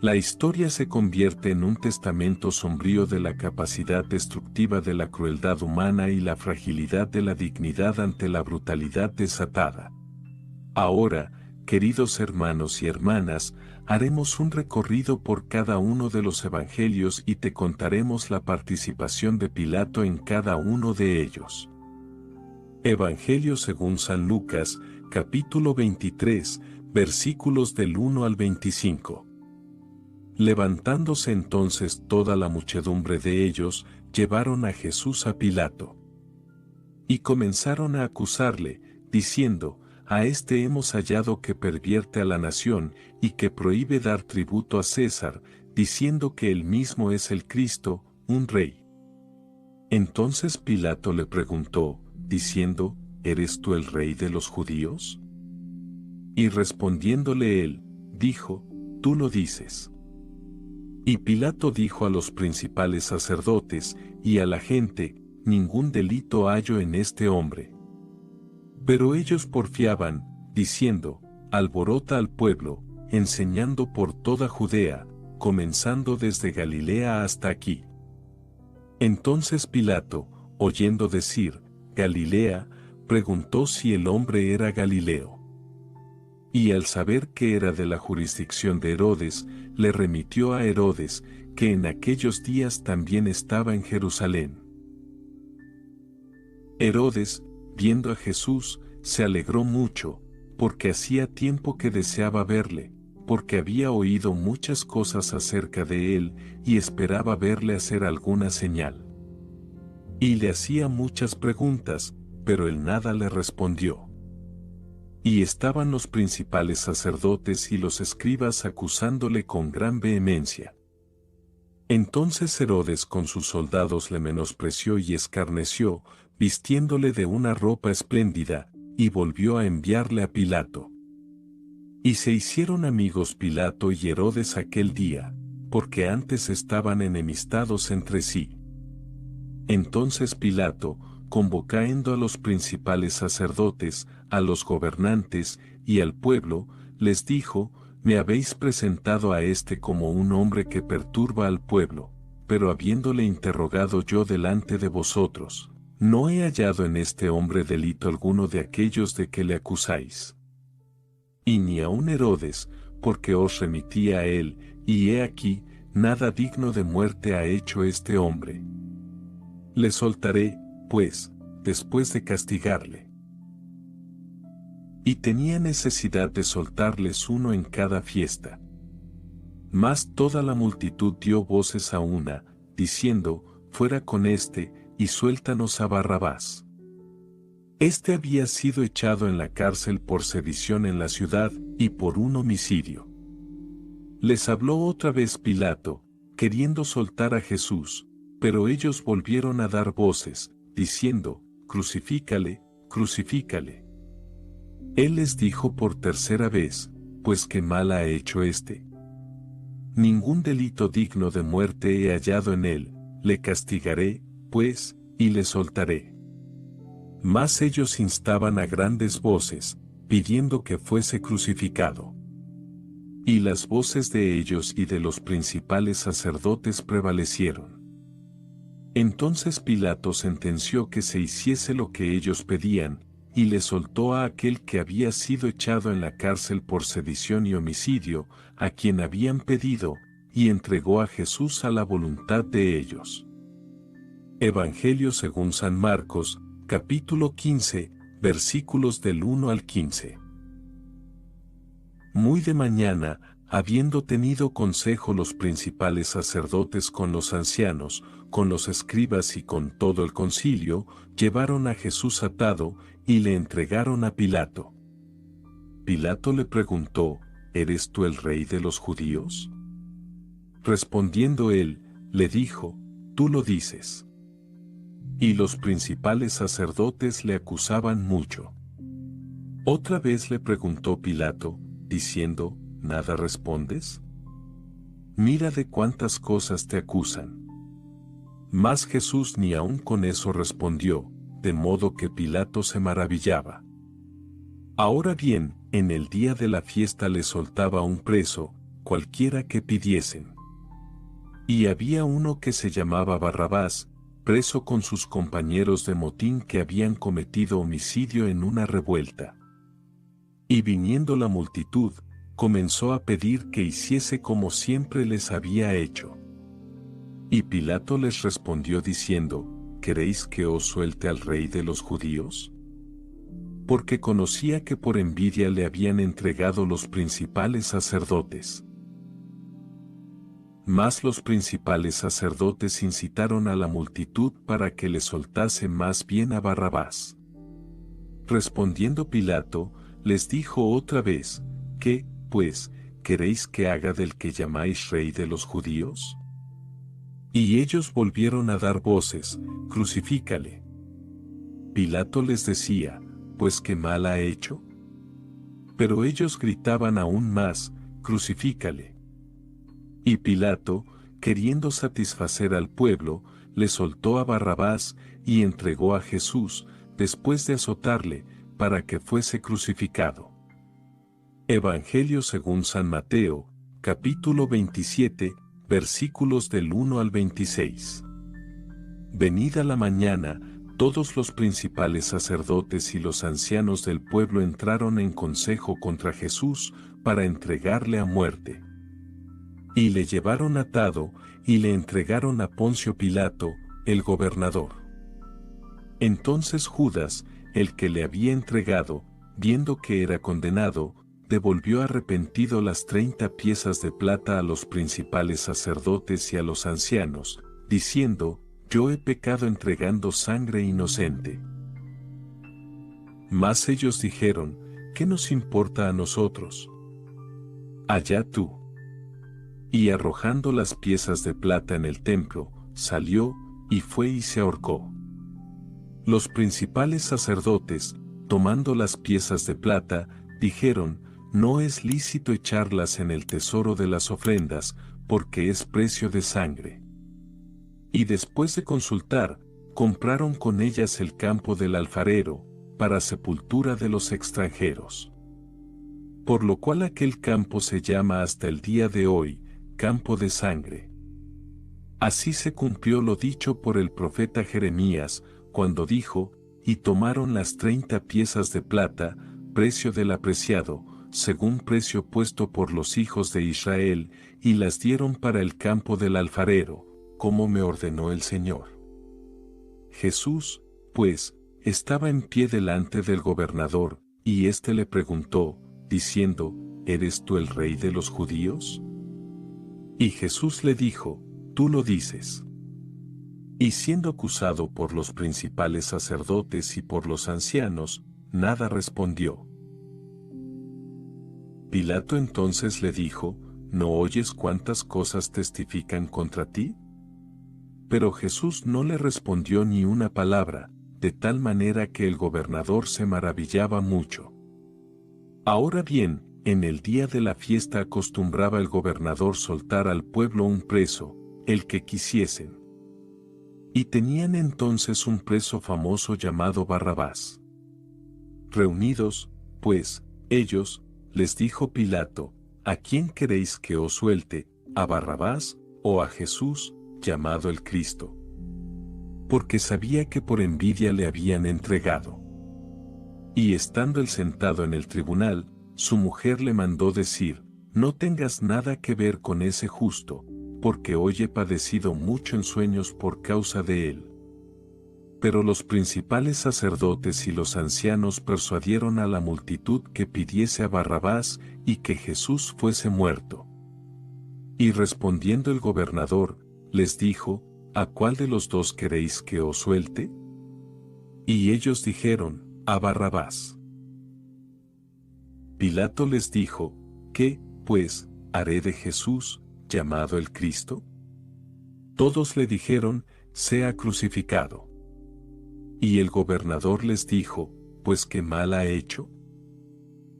S1: La historia se convierte en un testamento sombrío de la capacidad destructiva de la crueldad humana y la fragilidad de la dignidad ante la brutalidad desatada. Ahora, queridos hermanos y hermanas, haremos un recorrido por cada uno de los evangelios y te contaremos la participación de Pilato en cada uno de ellos. Evangelio según San Lucas, capítulo 23, versículos del 1 al 25. Levantándose entonces toda la muchedumbre de ellos, llevaron a Jesús a Pilato. Y comenzaron a acusarle, diciendo: a este hemos hallado que pervierte a la nación y que prohíbe dar tributo a César, diciendo que él mismo es el Cristo, un rey. Entonces Pilato le preguntó, diciendo: ¿eres tú el rey de los judíos? Y respondiéndole él, dijo: tú lo dices. Y Pilato dijo a los principales sacerdotes y a la gente: ningún delito hallo en este hombre. Pero ellos porfiaban, diciendo: alborota al pueblo, enseñando por toda Judea, comenzando desde Galilea hasta aquí. Entonces Pilato, oyendo decir Galilea, preguntó si el hombre era Galileo. Y al saber que era de la jurisdicción de Herodes, le remitió a Herodes, que en aquellos días también estaba en Jerusalén. Herodes, viendo a Jesús, se alegró mucho, porque hacía tiempo que deseaba verle, porque había oído muchas cosas acerca de él y esperaba verle hacer alguna señal. Y le hacía muchas preguntas, pero él nada le respondió. Y estaban los principales sacerdotes y los escribas acusándole con gran vehemencia. Entonces Herodes con sus soldados le menospreció y escarneció, vistiéndole de una ropa espléndida, y volvió a enviarle a Pilato. Y se hicieron amigos Pilato y Herodes aquel día, porque antes estaban enemistados entre sí. Entonces Pilato, convocando a los principales sacerdotes, a los gobernantes y al pueblo, les dijo: me habéis presentado a este como un hombre que perturba al pueblo, pero habiéndole interrogado yo delante de vosotros, no he hallado en este hombre delito alguno de aquellos de que le acusáis. Y ni aun Herodes, porque os remití a él, y he aquí, nada digno de muerte ha hecho este hombre. Le soltaré, pues, después de castigarle. Y tenía necesidad de soltarles uno en cada fiesta. Mas toda la multitud dio voces a una, diciendo: fuera con éste, y suéltanos a Barrabás. Este había sido echado en la cárcel por sedición en la ciudad, y por un homicidio. Les habló otra vez Pilato, queriendo soltar a Jesús, pero ellos volvieron a dar voces, diciendo: crucifícale, crucifícale. Él les dijo por tercera vez: pues qué mal ha hecho éste. Ningún delito digno de muerte he hallado en él, le castigaré, pues, y le soltaré. Mas ellos instaban a grandes voces, pidiendo que fuese crucificado. Y las voces de ellos y de los principales sacerdotes prevalecieron. Entonces Pilato sentenció que se hiciese lo que ellos pedían, y le soltó a aquel que había sido echado en la cárcel por sedición y homicidio, a quien habían pedido, y entregó a Jesús a la voluntad de ellos. Evangelio según San Marcos, capítulo 15, versículos del 1 al 15. Muy de mañana, habiendo tenido consejo los principales sacerdotes con los ancianos, con los escribas y con todo el concilio, llevaron a Jesús atado y le entregaron a Pilato. Pilato le preguntó, ¿eres tú el rey de los judíos? Respondiendo él, le dijo, tú lo dices. Y los principales sacerdotes le acusaban mucho. Otra vez le preguntó Pilato, diciendo, ¿nada respondes? Mira de cuántas cosas te acusan. Mas Jesús ni aun con eso respondió, de modo que Pilato se maravillaba. Ahora bien, en el día de la fiesta le soltaba un preso, cualquiera que pidiesen. Y había uno que se llamaba Barrabás, preso con sus compañeros de motín que habían cometido homicidio en una revuelta. Y viniendo la multitud, comenzó a pedir que hiciese como siempre les había hecho. Y Pilato les respondió diciendo, ¿queréis que os suelte al rey de los judíos? Porque conocía que por envidia le habían entregado los principales sacerdotes. Mas los principales sacerdotes incitaron a la multitud para que le soltase más bien a Barrabás. Respondiendo Pilato, les dijo otra vez, ¿qué, pues, queréis que haga del que llamáis rey de los judíos? Y ellos volvieron a dar voces, crucifícale. Pilato les decía, pues ¿qué mal ha hecho? Pero ellos gritaban aún más, crucifícale. Y Pilato, queriendo satisfacer al pueblo, le soltó a Barrabás y entregó a Jesús, después de azotarle, para que fuese crucificado. Evangelio según San Mateo, capítulo 27, versículos del 1 al 26. Venida la mañana, todos los principales sacerdotes y los ancianos del pueblo entraron en consejo contra Jesús para entregarle a muerte. Y le llevaron atado, y le entregaron a Poncio Pilato, el gobernador. Entonces Judas, el que le había entregado, viendo que era condenado, devolvió arrepentido las 30 piezas de plata a los principales sacerdotes y a los ancianos, diciendo, yo he pecado entregando sangre inocente. Mas ellos dijeron, ¿qué nos importa a nosotros? Allá tú. Y arrojando las piezas de plata en el templo, salió, y fue y se ahorcó. Los principales sacerdotes, tomando las piezas de plata, dijeron, no es lícito echarlas en el tesoro de las ofrendas, porque es precio de sangre. Y después de consultar, compraron con ellas el campo del alfarero, para sepultura de los extranjeros. Por lo cual aquel campo se llama hasta el día de hoy, campo de sangre. Así se cumplió lo dicho por el profeta Jeremías, cuando dijo, y tomaron las 30 piezas de plata, precio del apreciado, según precio puesto por los hijos de Israel, y las dieron para el campo del alfarero, como me ordenó el Señor. Jesús, pues, estaba en pie delante del gobernador, y éste le preguntó, diciendo, ¿eres tú el rey de los judíos? Y Jesús le dijo, tú lo dices. Y siendo acusado por los principales sacerdotes y por los ancianos, nada respondió. Pilato entonces le dijo, ¿no oyes cuántas cosas testifican contra ti? Pero Jesús no le respondió ni una palabra, de tal manera que el gobernador se maravillaba mucho. Ahora bien, en el día de la fiesta acostumbraba el gobernador soltar al pueblo un preso, el que quisiesen. Y tenían entonces un preso famoso llamado Barrabás. Reunidos, pues, ellos, les dijo Pilato, ¿a quién queréis que os suelte, a Barrabás, o a Jesús, llamado el Cristo? Porque sabía que por envidia le habían entregado. Y estando él sentado en el tribunal, su mujer le mandó decir, no tengas nada que ver con ese justo, porque hoy he padecido mucho en sueños por causa de él. Pero los principales sacerdotes y los ancianos persuadieron a la multitud que pidiese a Barrabás y que Jesús fuese muerto. Y respondiendo el gobernador, les dijo, ¿a cuál de los dos queréis que os suelte? Y ellos dijeron, a Barrabás. Pilato les dijo, ¿qué, pues, haré de Jesús, llamado el Cristo? Todos le dijeron, sea crucificado. Y el gobernador les dijo, pues qué mal ha hecho.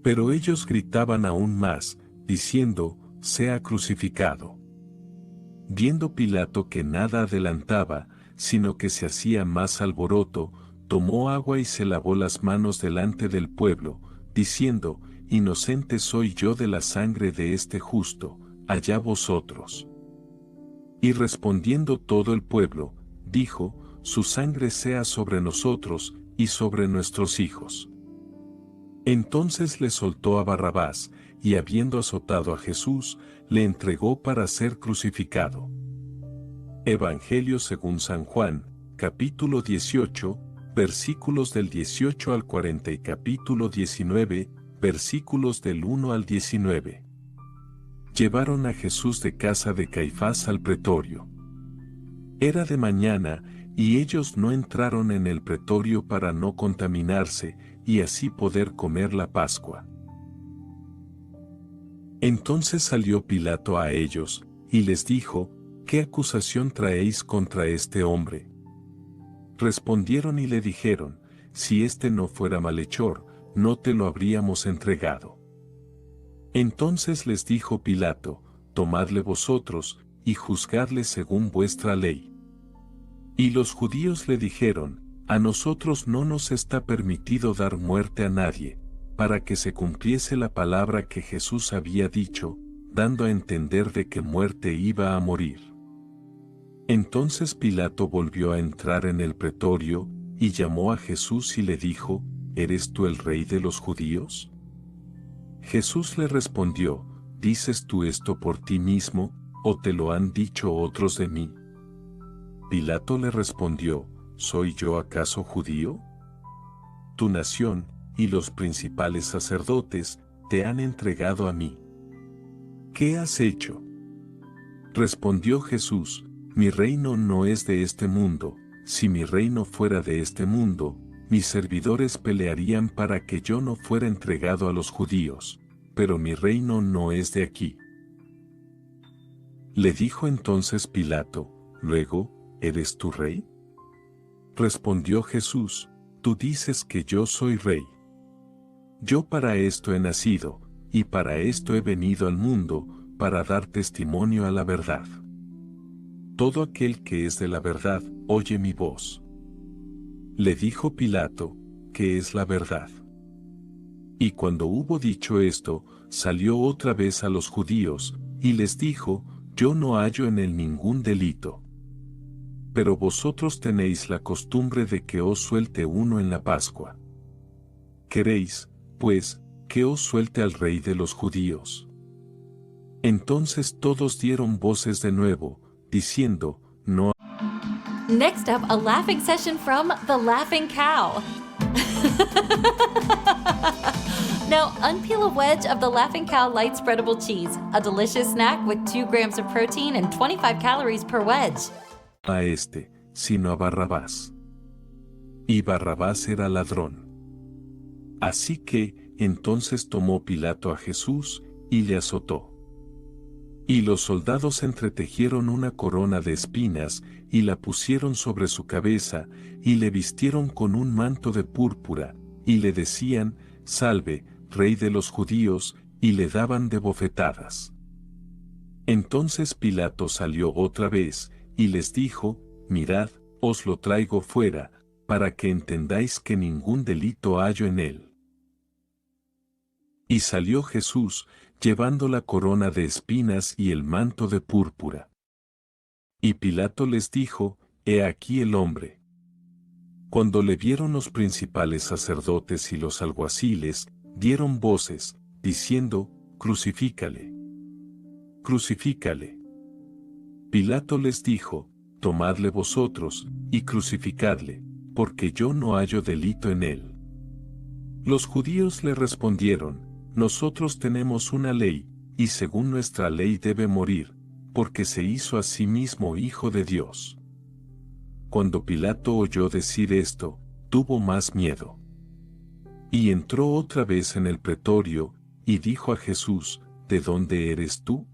S1: Pero ellos gritaban aún más, diciendo, sea crucificado. Viendo Pilato que nada adelantaba, sino que se hacía más alboroto, tomó agua y se lavó las manos delante del pueblo, diciendo, inocente soy yo de la sangre de este justo, allá vosotros. Y respondiendo todo el pueblo, dijo, su sangre sea sobre nosotros y sobre nuestros hijos. Entonces le soltó a Barrabás, y habiendo azotado a Jesús, le entregó para ser crucificado. Evangelio según San Juan, capítulo 18, versículos del 18 al 40 y capítulo 19, versículos del 1 al 19. Llevaron a Jesús de casa de Caifás al pretorio. Era de mañana, y ellos no entraron en el pretorio para no contaminarse, y así poder comer la Pascua. Entonces salió Pilato a ellos, y les dijo, ¿qué acusación traéis contra este hombre? Respondieron y le dijeron, si éste no fuera malhechor, no te lo habríamos entregado. Entonces les dijo Pilato, tomadle vosotros, y juzgadle según vuestra ley. Y los judíos le dijeron, a nosotros no nos está permitido dar muerte a nadie, para que se cumpliese la palabra que Jesús había dicho, dando a entender de qué muerte iba a morir. Entonces Pilato volvió a entrar en el pretorio, y llamó a Jesús y le dijo, ¿eres tú el rey de los judíos? Jesús le respondió, ¿dices tú esto por ti mismo, o te lo han dicho otros de mí? Pilato le respondió, ¿soy yo acaso judío? Tu nación, y los principales sacerdotes, te han entregado a mí. ¿Qué has hecho? Respondió Jesús, mi reino no es de este mundo, si mi reino fuera de este mundo, mis servidores pelearían para que yo no fuera entregado a los judíos, pero mi reino no es de aquí. Le dijo entonces Pilato, luego, ¿eres tú rey? Respondió Jesús, tú dices que yo soy rey. Yo para esto he nacido, y para esto he venido al mundo, para dar testimonio a la verdad. Todo aquel que es de la verdad, oye mi voz. Le dijo Pilato, ¿qué es la verdad? Y cuando hubo dicho esto, salió otra vez a los judíos, y les dijo, yo no hallo en él ningún delito. Pero vosotros tenéis la costumbre de que os suelte uno en la Pascua. ¿Queréis, pues, que os suelte al rey de los judíos? Entonces todos dieron voces de nuevo, diciendo, no.
S8: Next up, a laughing session from The Laughing Cow. Now, unpeel a wedge of The Laughing Cow light spreadable cheese, a delicious snack with 2 grams of protein and 25 calories per wedge.
S1: A este, sino a Barrabás. Y Barrabás era ladrón. Así que, entonces tomó Pilato a Jesús, y le azotó. Y los soldados entretejieron una corona de espinas, y la pusieron sobre su cabeza, y le vistieron con un manto de púrpura, y le decían, salve, rey de los judíos, y le daban de bofetadas. Entonces Pilato salió otra vez, y les dijo, mirad, os lo traigo fuera, para que entendáis que ningún delito hallo en él. Y salió Jesús, llevando la corona de espinas y el manto de púrpura. Y Pilato les dijo, he aquí el hombre. Cuando le vieron los principales sacerdotes y los alguaciles, dieron voces, diciendo, crucifícale. Crucifícale. Pilato les dijo, tomadle vosotros, y crucificadle, porque yo no hallo delito en él. Los judíos le respondieron, nosotros tenemos una ley, y según nuestra ley debe morir, porque se hizo a sí mismo hijo de Dios. Cuando Pilato oyó decir esto, tuvo más miedo. Y entró otra vez en el pretorio, y dijo a Jesús, ¿de dónde eres tú?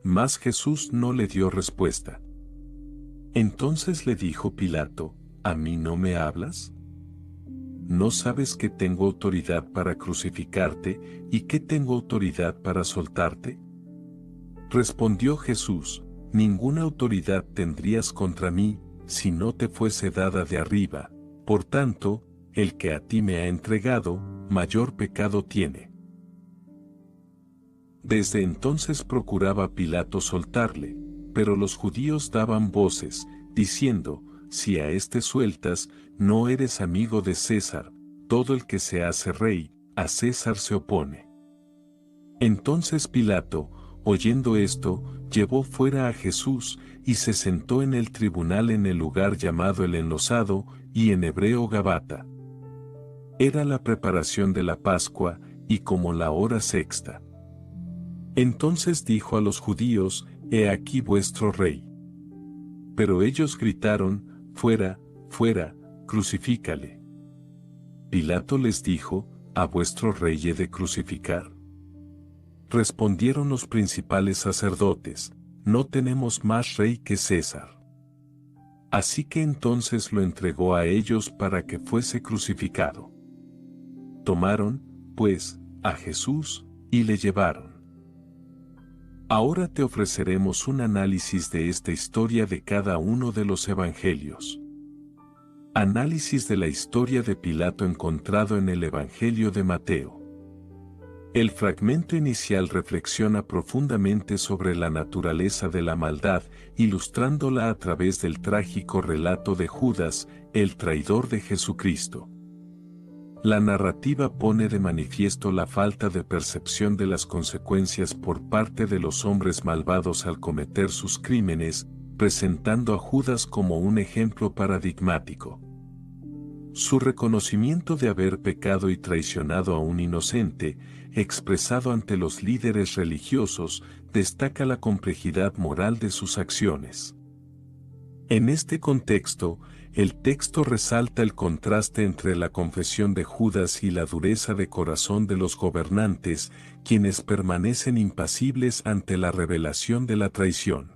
S1: Mas Jesús no le dio respuesta. Entonces le dijo Pilato, ¿a mí no me hablas? ¿No sabes que tengo autoridad para crucificarte y que tengo autoridad para soltarte? Respondió Jesús, ninguna autoridad tendrías contra mí, si no te fuese dada de arriba. Por tanto, el que a ti me ha entregado, mayor pecado tiene. Desde entonces procuraba Pilato soltarle, pero los judíos daban voces, diciendo, si a este sueltas, no eres amigo de César, todo el que se hace rey, a César se opone. Entonces Pilato, oyendo esto, llevó fuera a Jesús, y se sentó en el tribunal en el lugar llamado el Enlosado, y en hebreo Gabata. Era la preparación de la Pascua, y como la hora sexta. Entonces dijo a los judíos, he aquí vuestro rey. Pero ellos gritaron, fuera, fuera, crucifícale. Pilato les dijo, ¿a vuestro rey he de crucificar? Respondieron los principales sacerdotes, no tenemos más rey que César. Así que entonces lo entregó a ellos para que fuese crucificado. Tomaron, pues, a Jesús, y le llevaron. Ahora te ofreceremos un análisis de esta historia de cada uno de los evangelios. Análisis de la historia de Pilato encontrado en el Evangelio de Mateo. El fragmento inicial reflexiona profundamente sobre la naturaleza de la maldad, ilustrándola a través del trágico relato de Judas, el traidor de Jesucristo. La narrativa pone de manifiesto la falta de percepción de las consecuencias por parte de los hombres malvados al cometer sus crímenes, presentando a Judas como un ejemplo paradigmático. Su reconocimiento de haber pecado y traicionado a un inocente, expresado ante los líderes religiosos, destaca la complejidad moral de sus acciones. En este contexto, el texto resalta el contraste entre la confesión de Judas y la dureza de corazón de los gobernantes, quienes permanecen impasibles ante la revelación de la traición.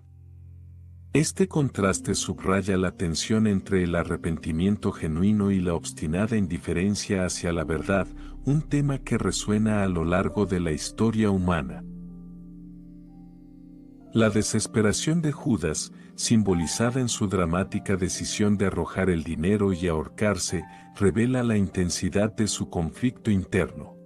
S1: Este contraste subraya la tensión entre el arrepentimiento genuino y la obstinada indiferencia hacia la verdad, un tema que resuena a lo largo de la historia humana. La desesperación de Judas, simbolizada en su dramática decisión de arrojar el dinero y ahorcarse, revela la intensidad de su conflicto interno.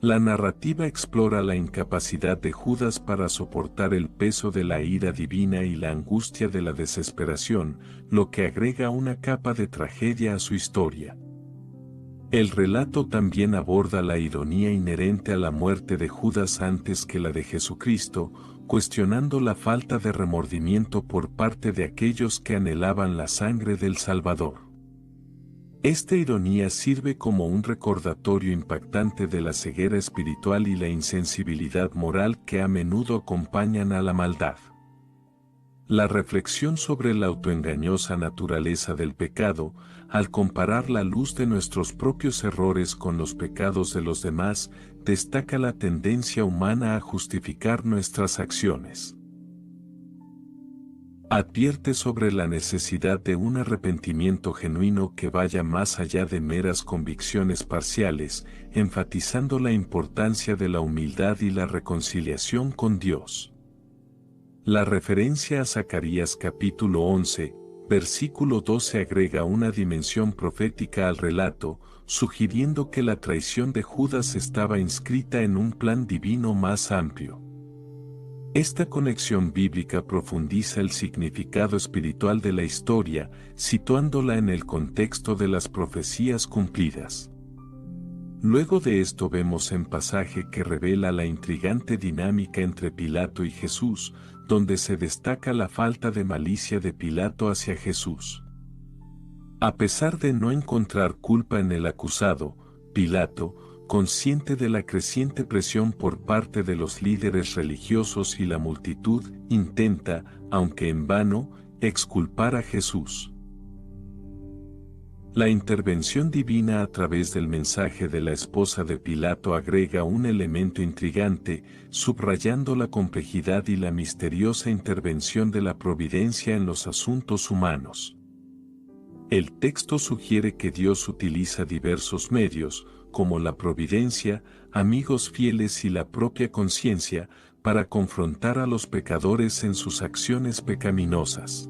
S1: La narrativa explora la incapacidad de Judas para soportar el peso de la ira divina y la angustia de la desesperación, lo que agrega una capa de tragedia a su historia. El relato también aborda la ironía inherente a la muerte de Judas antes que la de Jesucristo, cuestionando la falta de remordimiento por parte de aquellos que anhelaban la sangre del Salvador. Esta ironía sirve como un recordatorio impactante de la ceguera espiritual y la insensibilidad moral que a menudo acompañan a la maldad. La reflexión sobre la autoengañosa naturaleza del pecado, al comparar la luz de nuestros propios errores con los pecados de los demás, destaca la tendencia humana a justificar nuestras acciones. Advierte sobre la necesidad de un arrepentimiento genuino que vaya más allá de meras convicciones parciales, enfatizando la importancia de la humildad y la reconciliación con Dios. La referencia a Zacarías capítulo 11, versículo 12 agrega una dimensión profética al relato, sugiriendo que la traición de Judas estaba inscrita en un plan divino más amplio. Esta conexión bíblica profundiza el significado espiritual de la historia, situándola en el contexto de las profecías cumplidas. Luego de esto vemos un pasaje que revela la intrigante dinámica entre Pilato y Jesús, donde se destaca la falta de malicia de Pilato hacia Jesús. A pesar de no encontrar culpa en el acusado, Pilato, consciente de la creciente presión por parte de los líderes religiosos y la multitud, intenta, aunque en vano, exculpar a Jesús. La intervención divina a través del mensaje de la esposa de Pilato agrega un elemento intrigante, subrayando la complejidad y la misteriosa intervención de la providencia en los asuntos humanos. El texto sugiere que Dios utiliza diversos medios, como la providencia, amigos fieles y la propia conciencia, para confrontar a los pecadores en sus acciones pecaminosas.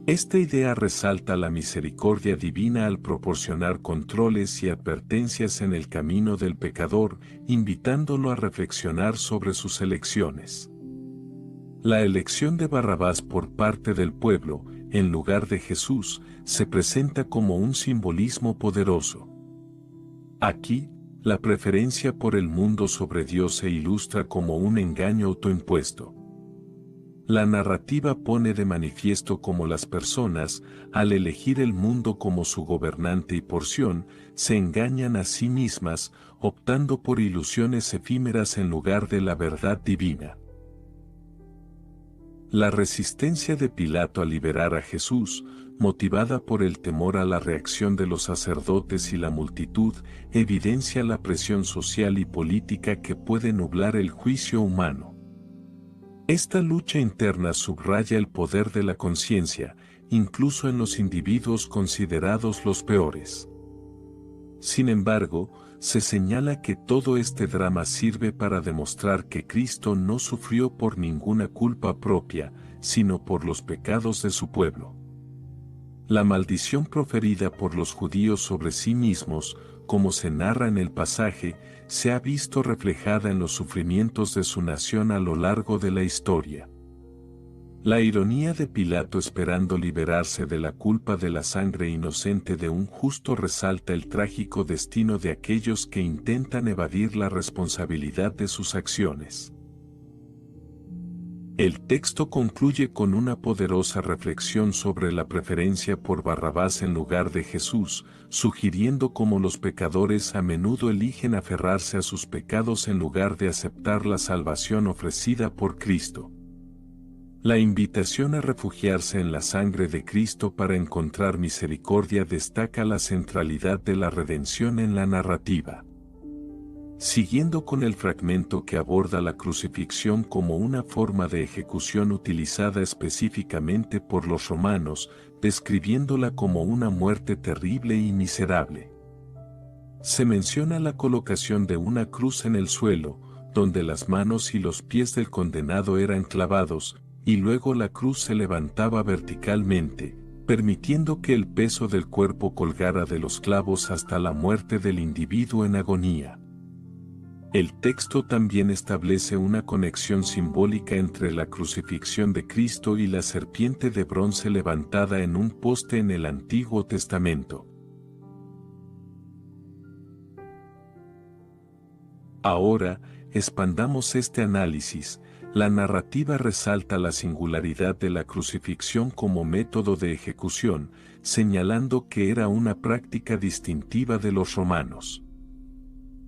S1: Esta idea resalta la misericordia divina al proporcionar controles y advertencias en el camino del pecador, invitándolo a reflexionar sobre sus elecciones. La elección de Barrabás por parte del pueblo, en lugar de Jesús, se presenta como un simbolismo poderoso. Aquí, la preferencia por el mundo sobre Dios se ilustra como un engaño autoimpuesto. La narrativa pone de manifiesto cómo las personas, al elegir el mundo como su gobernante y porción, se engañan a sí mismas, optando por ilusiones efímeras en lugar de la verdad divina. La resistencia de Pilato a liberar a Jesús, motivada por el temor a la reacción de los sacerdotes y la multitud, evidencia la presión social y política que puede nublar el juicio humano. Esta lucha interna subraya el poder de la conciencia, incluso en los individuos considerados los peores. Sin embargo, se señala que todo este drama sirve para demostrar que Cristo no sufrió por ninguna culpa propia, sino por los pecados de su pueblo. La maldición proferida por los judíos sobre sí mismos, como se narra en el pasaje, se ha visto reflejada en los sufrimientos de su nación a lo largo de la historia. La ironía de Pilato esperando liberarse de la culpa de la sangre inocente de un justo resalta el trágico destino de aquellos que intentan evadir la responsabilidad de sus acciones. El texto concluye con una poderosa reflexión sobre la preferencia por Barrabás en lugar de Jesús, sugiriendo cómo los pecadores a menudo eligen aferrarse a sus pecados en lugar de aceptar la salvación ofrecida por Cristo. La invitación a refugiarse en la sangre de Cristo para encontrar misericordia destaca la centralidad de la redención en la narrativa. Siguiendo con el fragmento que aborda la crucifixión como una forma de ejecución utilizada específicamente por los romanos, describiéndola como una muerte terrible y miserable. Se menciona la colocación de una cruz en el suelo, donde las manos y los pies del condenado eran clavados, y luego la cruz se levantaba verticalmente, permitiendo que el peso del cuerpo colgara de los clavos hasta la muerte del individuo en agonía. El texto también establece una conexión simbólica entre la crucifixión de Cristo y la serpiente de bronce levantada en un poste en el Antiguo Testamento. Ahora, expandamos este análisis. La narrativa resalta la singularidad de la crucifixión como método de ejecución, señalando que era una práctica distintiva de los romanos.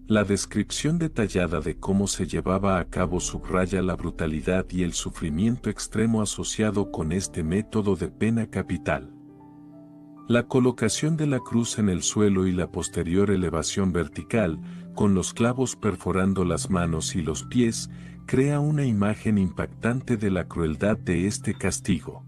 S1: La descripción detallada de cómo se llevaba a cabo subraya la brutalidad y el sufrimiento extremo asociado con este método de pena capital. La colocación de la cruz en el suelo y la posterior elevación vertical, con los clavos perforando las manos y los pies, crea una imagen impactante de la crueldad de este castigo.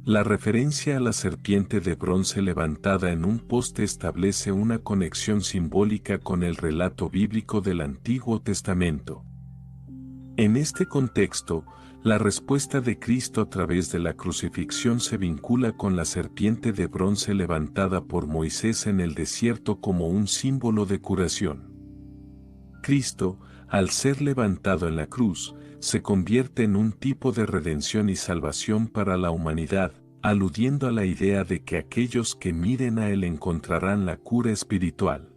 S1: La referencia a la serpiente de bronce levantada en un poste establece una conexión simbólica con el relato bíblico del Antiguo Testamento. En este contexto, la respuesta de Cristo a través de la crucifixión se vincula con la serpiente de bronce levantada por Moisés en el desierto como un símbolo de curación. Cristo, al ser levantado en la cruz, se convierte en un tipo de redención y salvación para la humanidad, aludiendo a la idea de que aquellos que miren a Él encontrarán la cura espiritual.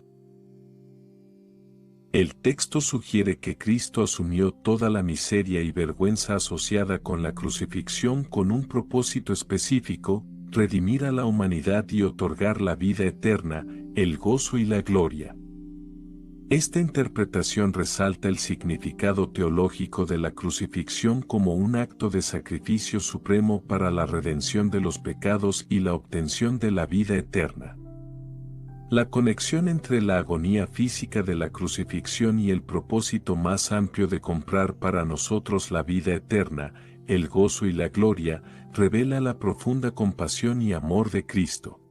S1: El texto sugiere que Cristo asumió toda la miseria y vergüenza asociada con la crucifixión con un propósito específico, redimir a la humanidad y otorgar la vida eterna, el gozo y la gloria. Esta interpretación resalta el significado teológico de la crucifixión como un acto de sacrificio supremo para la redención de los pecados y la obtención de la vida eterna. La conexión entre la agonía física de la crucifixión y el propósito más amplio de comprar para nosotros la vida eterna, el gozo y la gloria, revela la profunda compasión y amor de Cristo.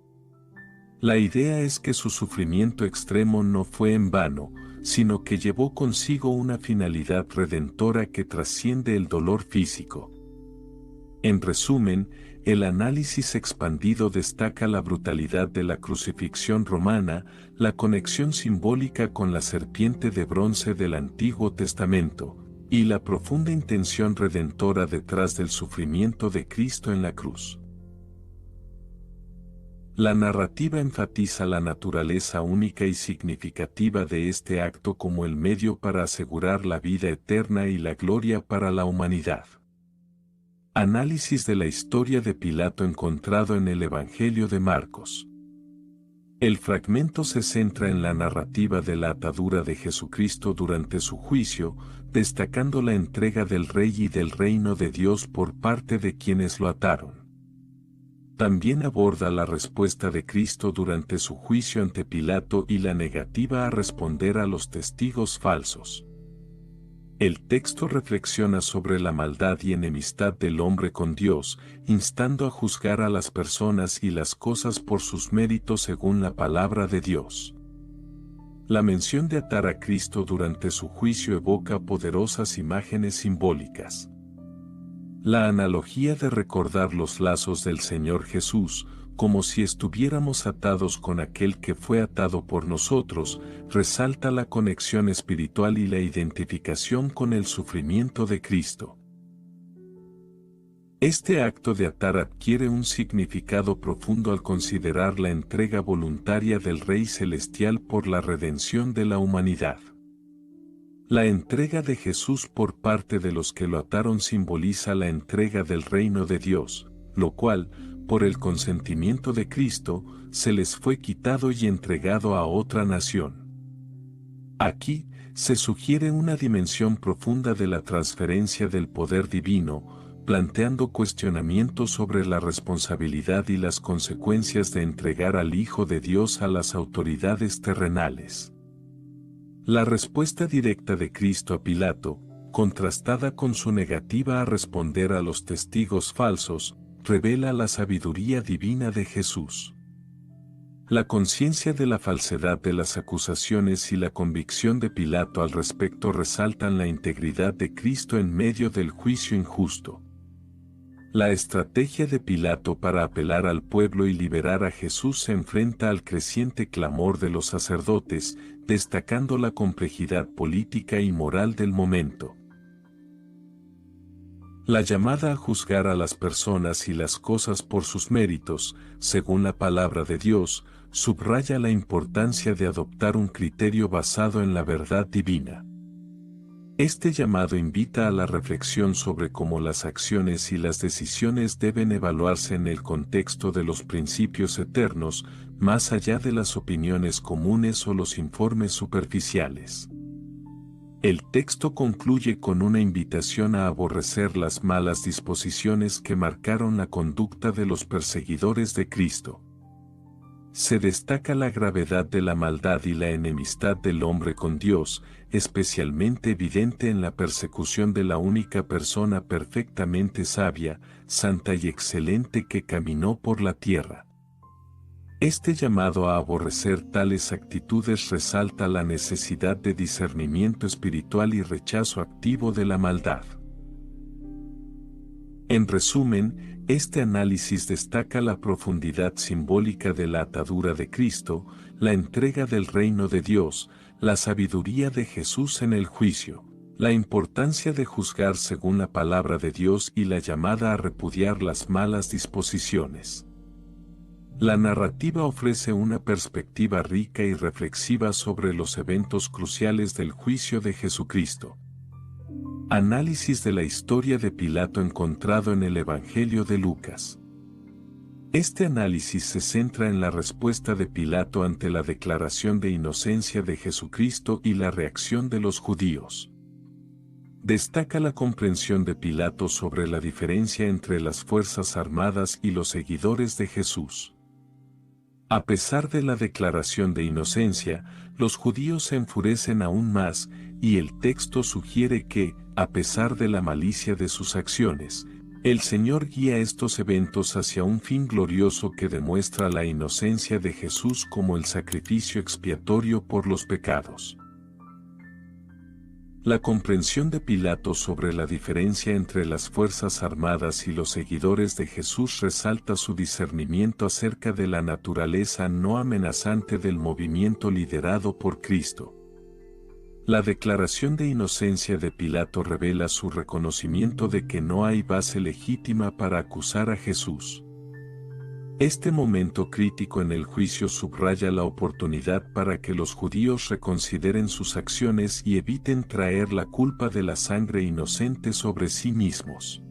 S1: La idea es que su sufrimiento extremo no fue en vano, sino que llevó consigo una finalidad redentora que trasciende el dolor físico. En resumen, el análisis expandido destaca la brutalidad de la crucifixión romana, la conexión simbólica con la serpiente de bronce del Antiguo Testamento, y la profunda intención redentora detrás del sufrimiento de Cristo en la cruz. La narrativa enfatiza la naturaleza única y significativa de este acto como el medio para asegurar la vida eterna y la gloria para la humanidad. Análisis de la historia de Pilato encontrado en el Evangelio de Marcos. El fragmento se centra en la narrativa de la atadura de Jesucristo durante su juicio, destacando la entrega del Rey y del reino de Dios por parte de quienes lo ataron. También aborda la respuesta de Cristo durante su juicio ante Pilato y la negativa a responder a los testigos falsos. El texto reflexiona sobre la maldad y enemistad del hombre con Dios, instando a juzgar a las personas y las cosas por sus méritos según la palabra de Dios. La mención de atar a Cristo durante su juicio evoca poderosas imágenes simbólicas. La analogía de recordar los lazos del Señor Jesús, como si estuviéramos atados con aquel que fue atado por nosotros, resalta la conexión espiritual y la identificación con el sufrimiento de Cristo. Este acto de atar adquiere un significado profundo al considerar la entrega voluntaria del Rey Celestial por la redención de la humanidad. La entrega de Jesús por parte de los que lo ataron simboliza la entrega del reino de Dios, lo cual, por el consentimiento de Cristo, se les fue quitado y entregado a otra nación. Aquí, se sugiere una dimensión profunda de la transferencia del poder divino, planteando cuestionamientos sobre la responsabilidad y las consecuencias de entregar al Hijo de Dios a las autoridades terrenales. La respuesta directa de Cristo a Pilato, contrastada con su negativa a responder a los testigos falsos, revela la sabiduría divina de Jesús. La conciencia de la falsedad de las acusaciones y la convicción de Pilato al respecto resaltan la integridad de Cristo en medio del juicio injusto. La estrategia de Pilato para apelar al pueblo y liberar a Jesús se enfrenta al creciente clamor de los sacerdotes, destacando la complejidad política y moral del momento. La llamada a juzgar a las personas y las cosas por sus méritos, según la palabra de Dios, subraya la importancia de adoptar un criterio basado en la verdad divina. Este llamado invita a la reflexión sobre cómo las acciones y las decisiones deben evaluarse en el contexto de los principios eternos, más allá de las opiniones comunes o los informes superficiales. El texto concluye con una invitación a aborrecer las malas disposiciones que marcaron la conducta de los perseguidores de Cristo. Se destaca la gravedad de la maldad y la enemistad del hombre con Dios, especialmente evidente en la persecución de la única persona perfectamente sabia, santa y excelente que caminó por la tierra. Este llamado a aborrecer tales actitudes resalta la necesidad de discernimiento espiritual y rechazo activo de la maldad. En resumen, este análisis destaca la profundidad simbólica de la atadura de Cristo, la entrega del reino de Dios, la sabiduría de Jesús en el juicio, la importancia de juzgar según la palabra de Dios y la llamada a repudiar las malas disposiciones. La narrativa ofrece una perspectiva rica y reflexiva sobre los eventos cruciales del juicio de Jesucristo. Análisis de la historia de Pilato encontrado en el Evangelio de Lucas. Este análisis se centra en la respuesta de Pilato ante la declaración de inocencia de Jesucristo y la reacción de los judíos. Destaca la comprensión de Pilato sobre la diferencia entre las fuerzas armadas y los seguidores de Jesús. A pesar de la declaración de inocencia, los judíos se enfurecen aún más, y el texto sugiere que, a pesar de la malicia de sus acciones, el Señor guía estos eventos hacia un fin glorioso que demuestra la inocencia de Jesús como el sacrificio expiatorio por los pecados. La comprensión de Pilato sobre la diferencia entre las fuerzas armadas y los seguidores de Jesús resalta su discernimiento acerca de la naturaleza no amenazante del movimiento liderado por Cristo. La declaración de inocencia de Pilato revela su reconocimiento de que no hay base legítima para acusar a Jesús. Este momento crítico en el juicio subraya la oportunidad para que los judíos reconsideren sus acciones y eviten traer la culpa de la sangre inocente sobre sí mismos.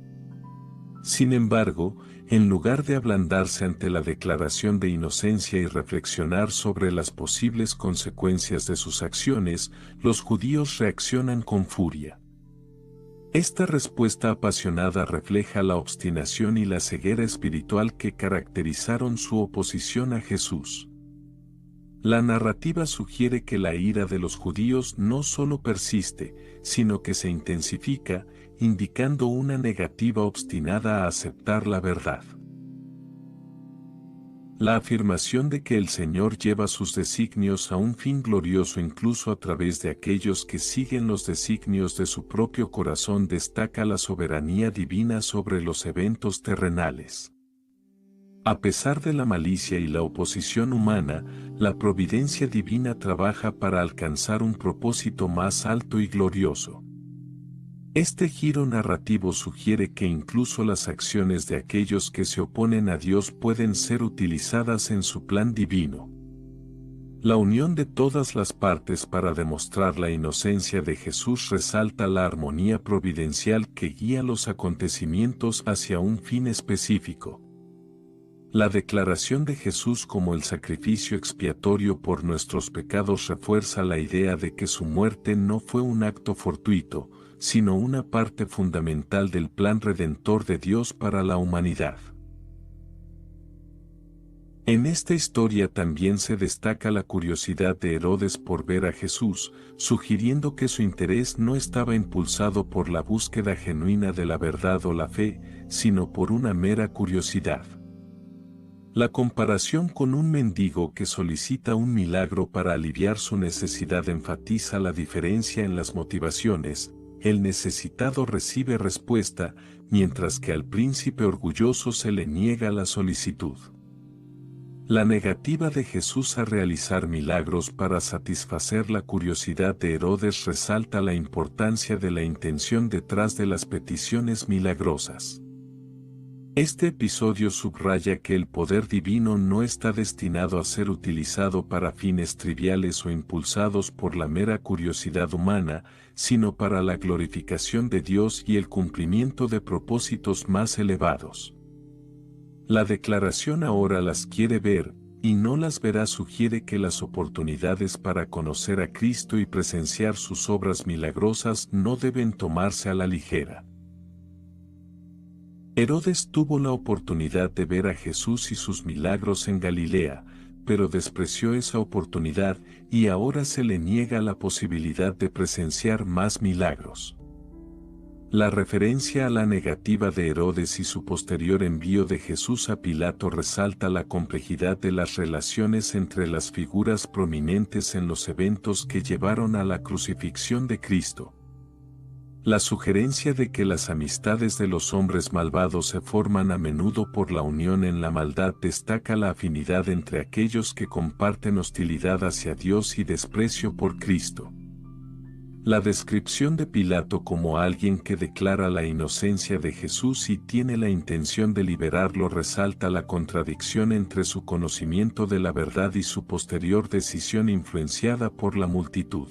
S1: Sin embargo, en lugar de ablandarse ante la declaración de inocencia y reflexionar sobre las posibles consecuencias de sus acciones, los judíos reaccionan con furia. Esta respuesta apasionada refleja la obstinación y la ceguera espiritual que caracterizaron su oposición a Jesús. La narrativa sugiere que la ira de los judíos no solo persiste, sino que se intensifica, indicando una negativa obstinada a aceptar la verdad. La afirmación de que el Señor lleva sus designios a un fin glorioso incluso a través de aquellos que siguen los designios de su propio corazón destaca la soberanía divina sobre los eventos terrenales. A pesar de la malicia y la oposición humana, la providencia divina trabaja para alcanzar un propósito más alto y glorioso. Este giro narrativo sugiere que incluso las acciones de aquellos que se oponen a Dios pueden ser utilizadas en su plan divino. La unión de todas las partes para demostrar la inocencia de Jesús resalta la armonía providencial que guía los acontecimientos hacia un fin específico. La declaración de Jesús como el sacrificio expiatorio por nuestros pecados refuerza la idea de que su muerte no fue un acto fortuito, sino una parte fundamental del plan redentor de Dios para la humanidad. En esta historia también se destaca la curiosidad de Herodes por ver a Jesús, sugiriendo que su interés no estaba impulsado por la búsqueda genuina de la verdad o la fe, sino por una mera curiosidad. La comparación con un mendigo que solicita un milagro para aliviar su necesidad enfatiza la diferencia en las motivaciones. El necesitado recibe respuesta, mientras que al príncipe orgulloso se le niega la solicitud. La negativa de Jesús a realizar milagros para satisfacer la curiosidad de Herodes resalta la importancia de la intención detrás de las peticiones milagrosas. Este episodio subraya que el poder divino no está destinado a ser utilizado para fines triviales o impulsados por la mera curiosidad humana, sino para la glorificación de Dios y el cumplimiento de propósitos más elevados. La declaración ahora las quiere ver, y no las verá sugiere que las oportunidades para conocer a Cristo y presenciar sus obras milagrosas no deben tomarse a la ligera. Herodes tuvo la oportunidad de ver a Jesús y sus milagros en Galilea, pero despreció esa oportunidad y ahora se le niega la posibilidad de presenciar más milagros. La referencia a la negativa de Herodes y su posterior envío de Jesús a Pilato resalta la complejidad de las relaciones entre las figuras prominentes en los eventos que llevaron a la crucifixión de Cristo. La sugerencia de que las amistades de los hombres malvados se forman a menudo por la unión en la maldad destaca la afinidad entre aquellos que comparten hostilidad hacia Dios y desprecio por Cristo. La descripción de Pilato como alguien que declara la inocencia de Jesús y tiene la intención de liberarlo resalta la contradicción entre su conocimiento de la verdad y su posterior decisión influenciada por la multitud.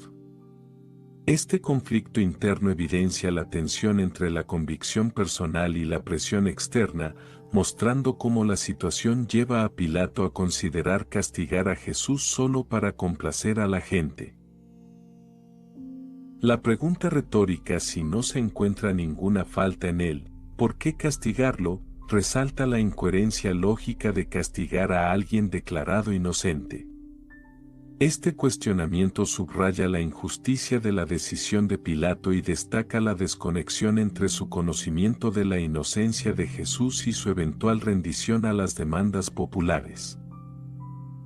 S1: Este conflicto interno evidencia la tensión entre la convicción personal y la presión externa, mostrando cómo la situación lleva a Pilato a considerar castigar a Jesús solo para complacer a la gente. La pregunta retórica, si no se encuentra ninguna falta en él, ¿por qué castigarlo?, resalta la incoherencia lógica de castigar a alguien declarado inocente. Este cuestionamiento subraya la injusticia de la decisión de Pilato y destaca la desconexión entre su conocimiento de la inocencia de Jesús y su eventual rendición a las demandas populares.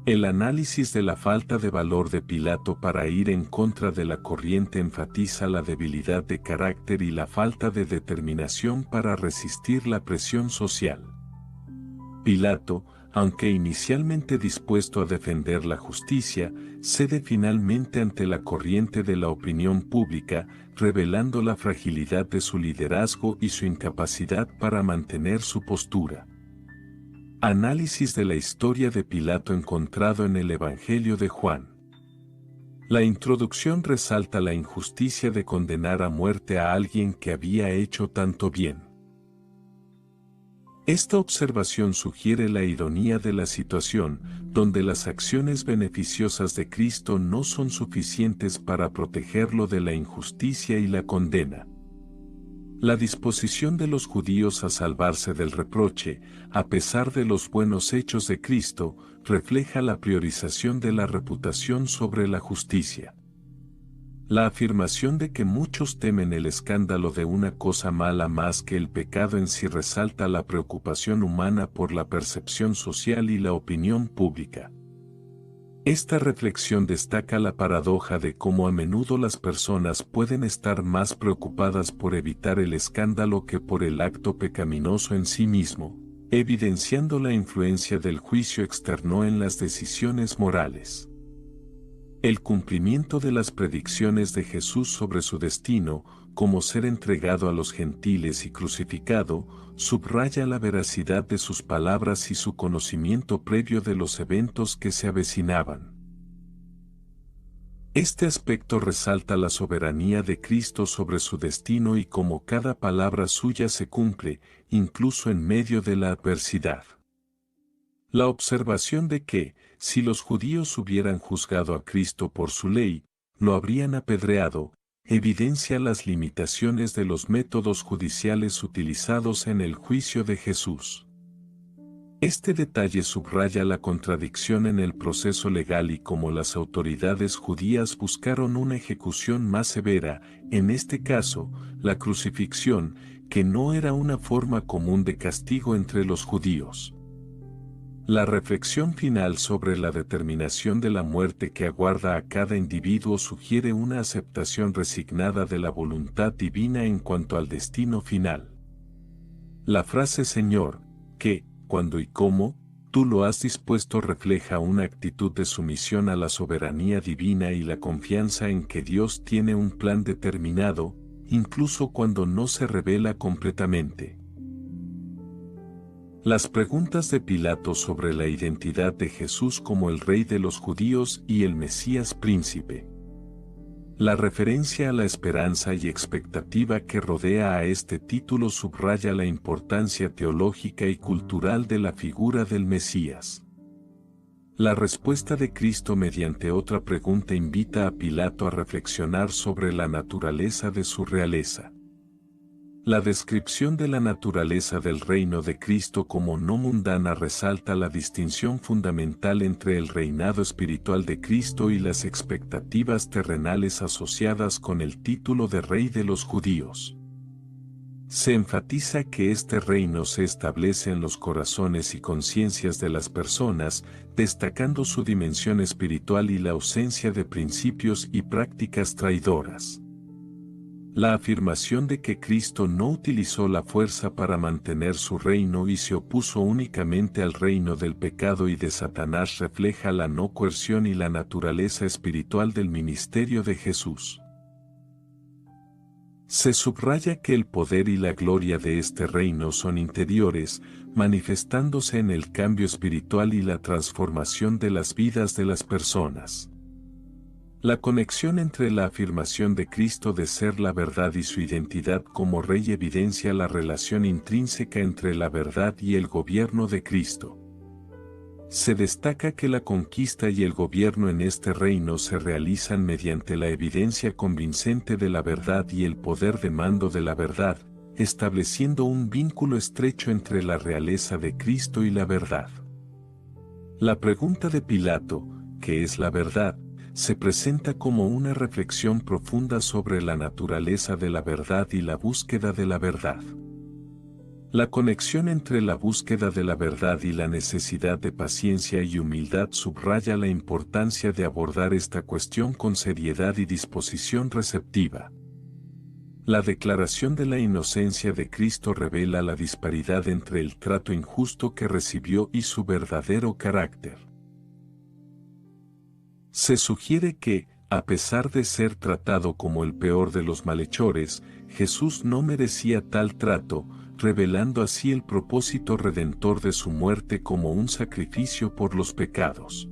S1: El análisis de la falta de valor de Pilato para ir en contra de la corriente enfatiza la debilidad de carácter y la falta de determinación para resistir la presión social. Pilato, aunque inicialmente dispuesto a defender la justicia, cede finalmente ante la corriente de la opinión pública, revelando la fragilidad de su liderazgo y su incapacidad para mantener su postura. Análisis de la historia de Pilato encontrado en el Evangelio de Juan. La introducción resalta la injusticia de condenar a muerte a alguien que había hecho tanto bien. Esta observación sugiere la ironía de la situación, donde las acciones beneficiosas de Cristo no son suficientes para protegerlo de la injusticia y la condena. La disposición de los judíos a salvarse del reproche, a pesar de los buenos hechos de Cristo, refleja la priorización de la reputación sobre la justicia. La afirmación de que muchos temen el escándalo de una cosa mala más que el pecado en sí resalta la preocupación humana por la percepción social y la opinión pública. Esta reflexión destaca la paradoja de cómo a menudo las personas pueden estar más preocupadas por evitar el escándalo que por el acto pecaminoso en sí mismo, evidenciando la influencia del juicio externo en las decisiones morales. El cumplimiento de las predicciones de Jesús sobre su destino, como ser entregado a los gentiles y crucificado, subraya la veracidad de sus palabras y su conocimiento previo de los eventos que se avecinaban. Este aspecto resalta la soberanía de Cristo sobre su destino y cómo cada palabra suya se cumple, incluso en medio de la adversidad. La observación de que, si los judíos hubieran juzgado a Cristo por su ley, lo habrían apedreado, evidencia las limitaciones de los métodos judiciales utilizados en el juicio de Jesús. Este detalle subraya la contradicción en el proceso legal y cómo las autoridades judías buscaron una ejecución más severa, en este caso, la crucifixión, que no era una forma común de castigo entre los judíos. La reflexión final sobre la determinación de la muerte que aguarda a cada individuo sugiere una aceptación resignada de la voluntad divina en cuanto al destino final. La frase Señor, que, cuando y cómo, tú lo has dispuesto refleja una actitud de sumisión a la soberanía divina y la confianza en que Dios tiene un plan determinado, incluso cuando no se revela completamente. Las preguntas de Pilato sobre la identidad de Jesús como el Rey de los Judíos y el Mesías Príncipe. La referencia a la esperanza y expectativa que rodea a este título subraya la importancia teológica y cultural de la figura del Mesías. La respuesta de Cristo mediante otra pregunta invita a Pilato a reflexionar sobre la naturaleza de su realeza. La descripción de la naturaleza del reino de Cristo como no mundana resalta la distinción fundamental entre el reinado espiritual de Cristo y las expectativas terrenales asociadas con el título de Rey de los Judíos. Se enfatiza que este reino se establece en los corazones y conciencias de las personas, destacando su dimensión espiritual y la ausencia de principios y prácticas traidoras. La afirmación de que Cristo no utilizó la fuerza para mantener su reino y se opuso únicamente al reino del pecado y de Satanás refleja la no coerción y la naturaleza espiritual del ministerio de Jesús. Se subraya que el poder y la gloria de este reino son interiores, manifestándose en el cambio espiritual y la transformación de las vidas de las personas. La conexión entre la afirmación de Cristo de ser la verdad y su identidad como Rey evidencia la relación intrínseca entre la verdad y el gobierno de Cristo. Se destaca que la conquista y el gobierno en este reino se realizan mediante la evidencia convincente de la verdad y el poder de mando de la verdad, estableciendo un vínculo estrecho entre la realeza de Cristo y la verdad. La pregunta de Pilato, ¿qué es la verdad?, se presenta como una reflexión profunda sobre la naturaleza de la verdad y la búsqueda de la verdad. La conexión entre la búsqueda de la verdad y la necesidad de paciencia y humildad subraya la importancia de abordar esta cuestión con seriedad y disposición receptiva. La declaración de la inocencia de Cristo revela la disparidad entre el trato injusto que recibió y su verdadero carácter. Se sugiere que, a pesar de ser tratado como el peor de los malhechores, Jesús no merecía tal trato, revelando así el propósito redentor de su muerte como un sacrificio por los pecados.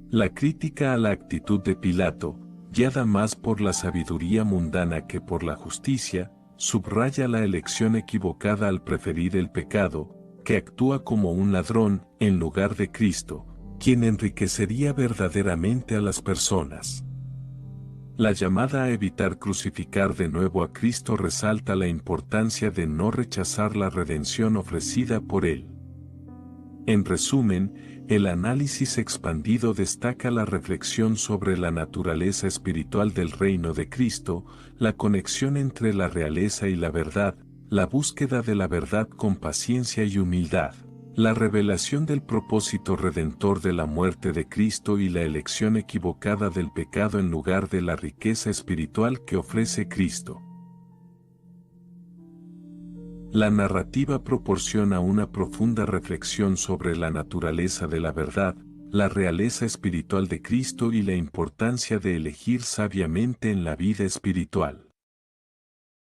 S1: La crítica a la actitud de Pilato, guiada más por la sabiduría mundana que por la justicia, subraya la elección equivocada al preferir el pecado, que actúa como un ladrón en lugar de Cristo, quien enriquecería verdaderamente a las personas. La llamada a evitar crucificar de nuevo a Cristo resalta la importancia de no rechazar la redención ofrecida por Él. En resumen, el análisis expandido destaca la reflexión sobre la naturaleza espiritual del reino de Cristo, la conexión entre la realeza y la verdad, la búsqueda de la verdad con paciencia y humildad, la revelación del propósito redentor de la muerte de Cristo y la elección equivocada del pecado en lugar de la riqueza espiritual que ofrece Cristo. La narrativa proporciona una profunda reflexión sobre la naturaleza de la verdad, la realeza espiritual de Cristo y la importancia de elegir sabiamente en la vida espiritual.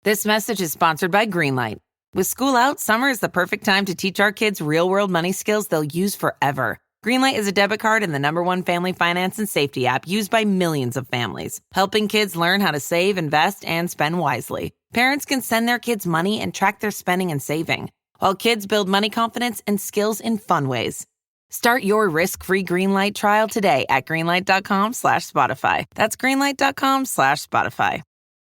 S9: This message is sponsored by Greenlight. With school out, summer is the perfect time to teach our kids real-world money skills they'll use forever. Greenlight is a debit card and the #1 family finance and safety app used by millions of families, helping kids learn how to save, invest, and spend wisely. Parents can send their kids money and track their spending and saving, while kids build money confidence and skills in fun ways. Start your risk-free Greenlight trial today at greenlight.com/Spotify. That's greenlight.com/Spotify.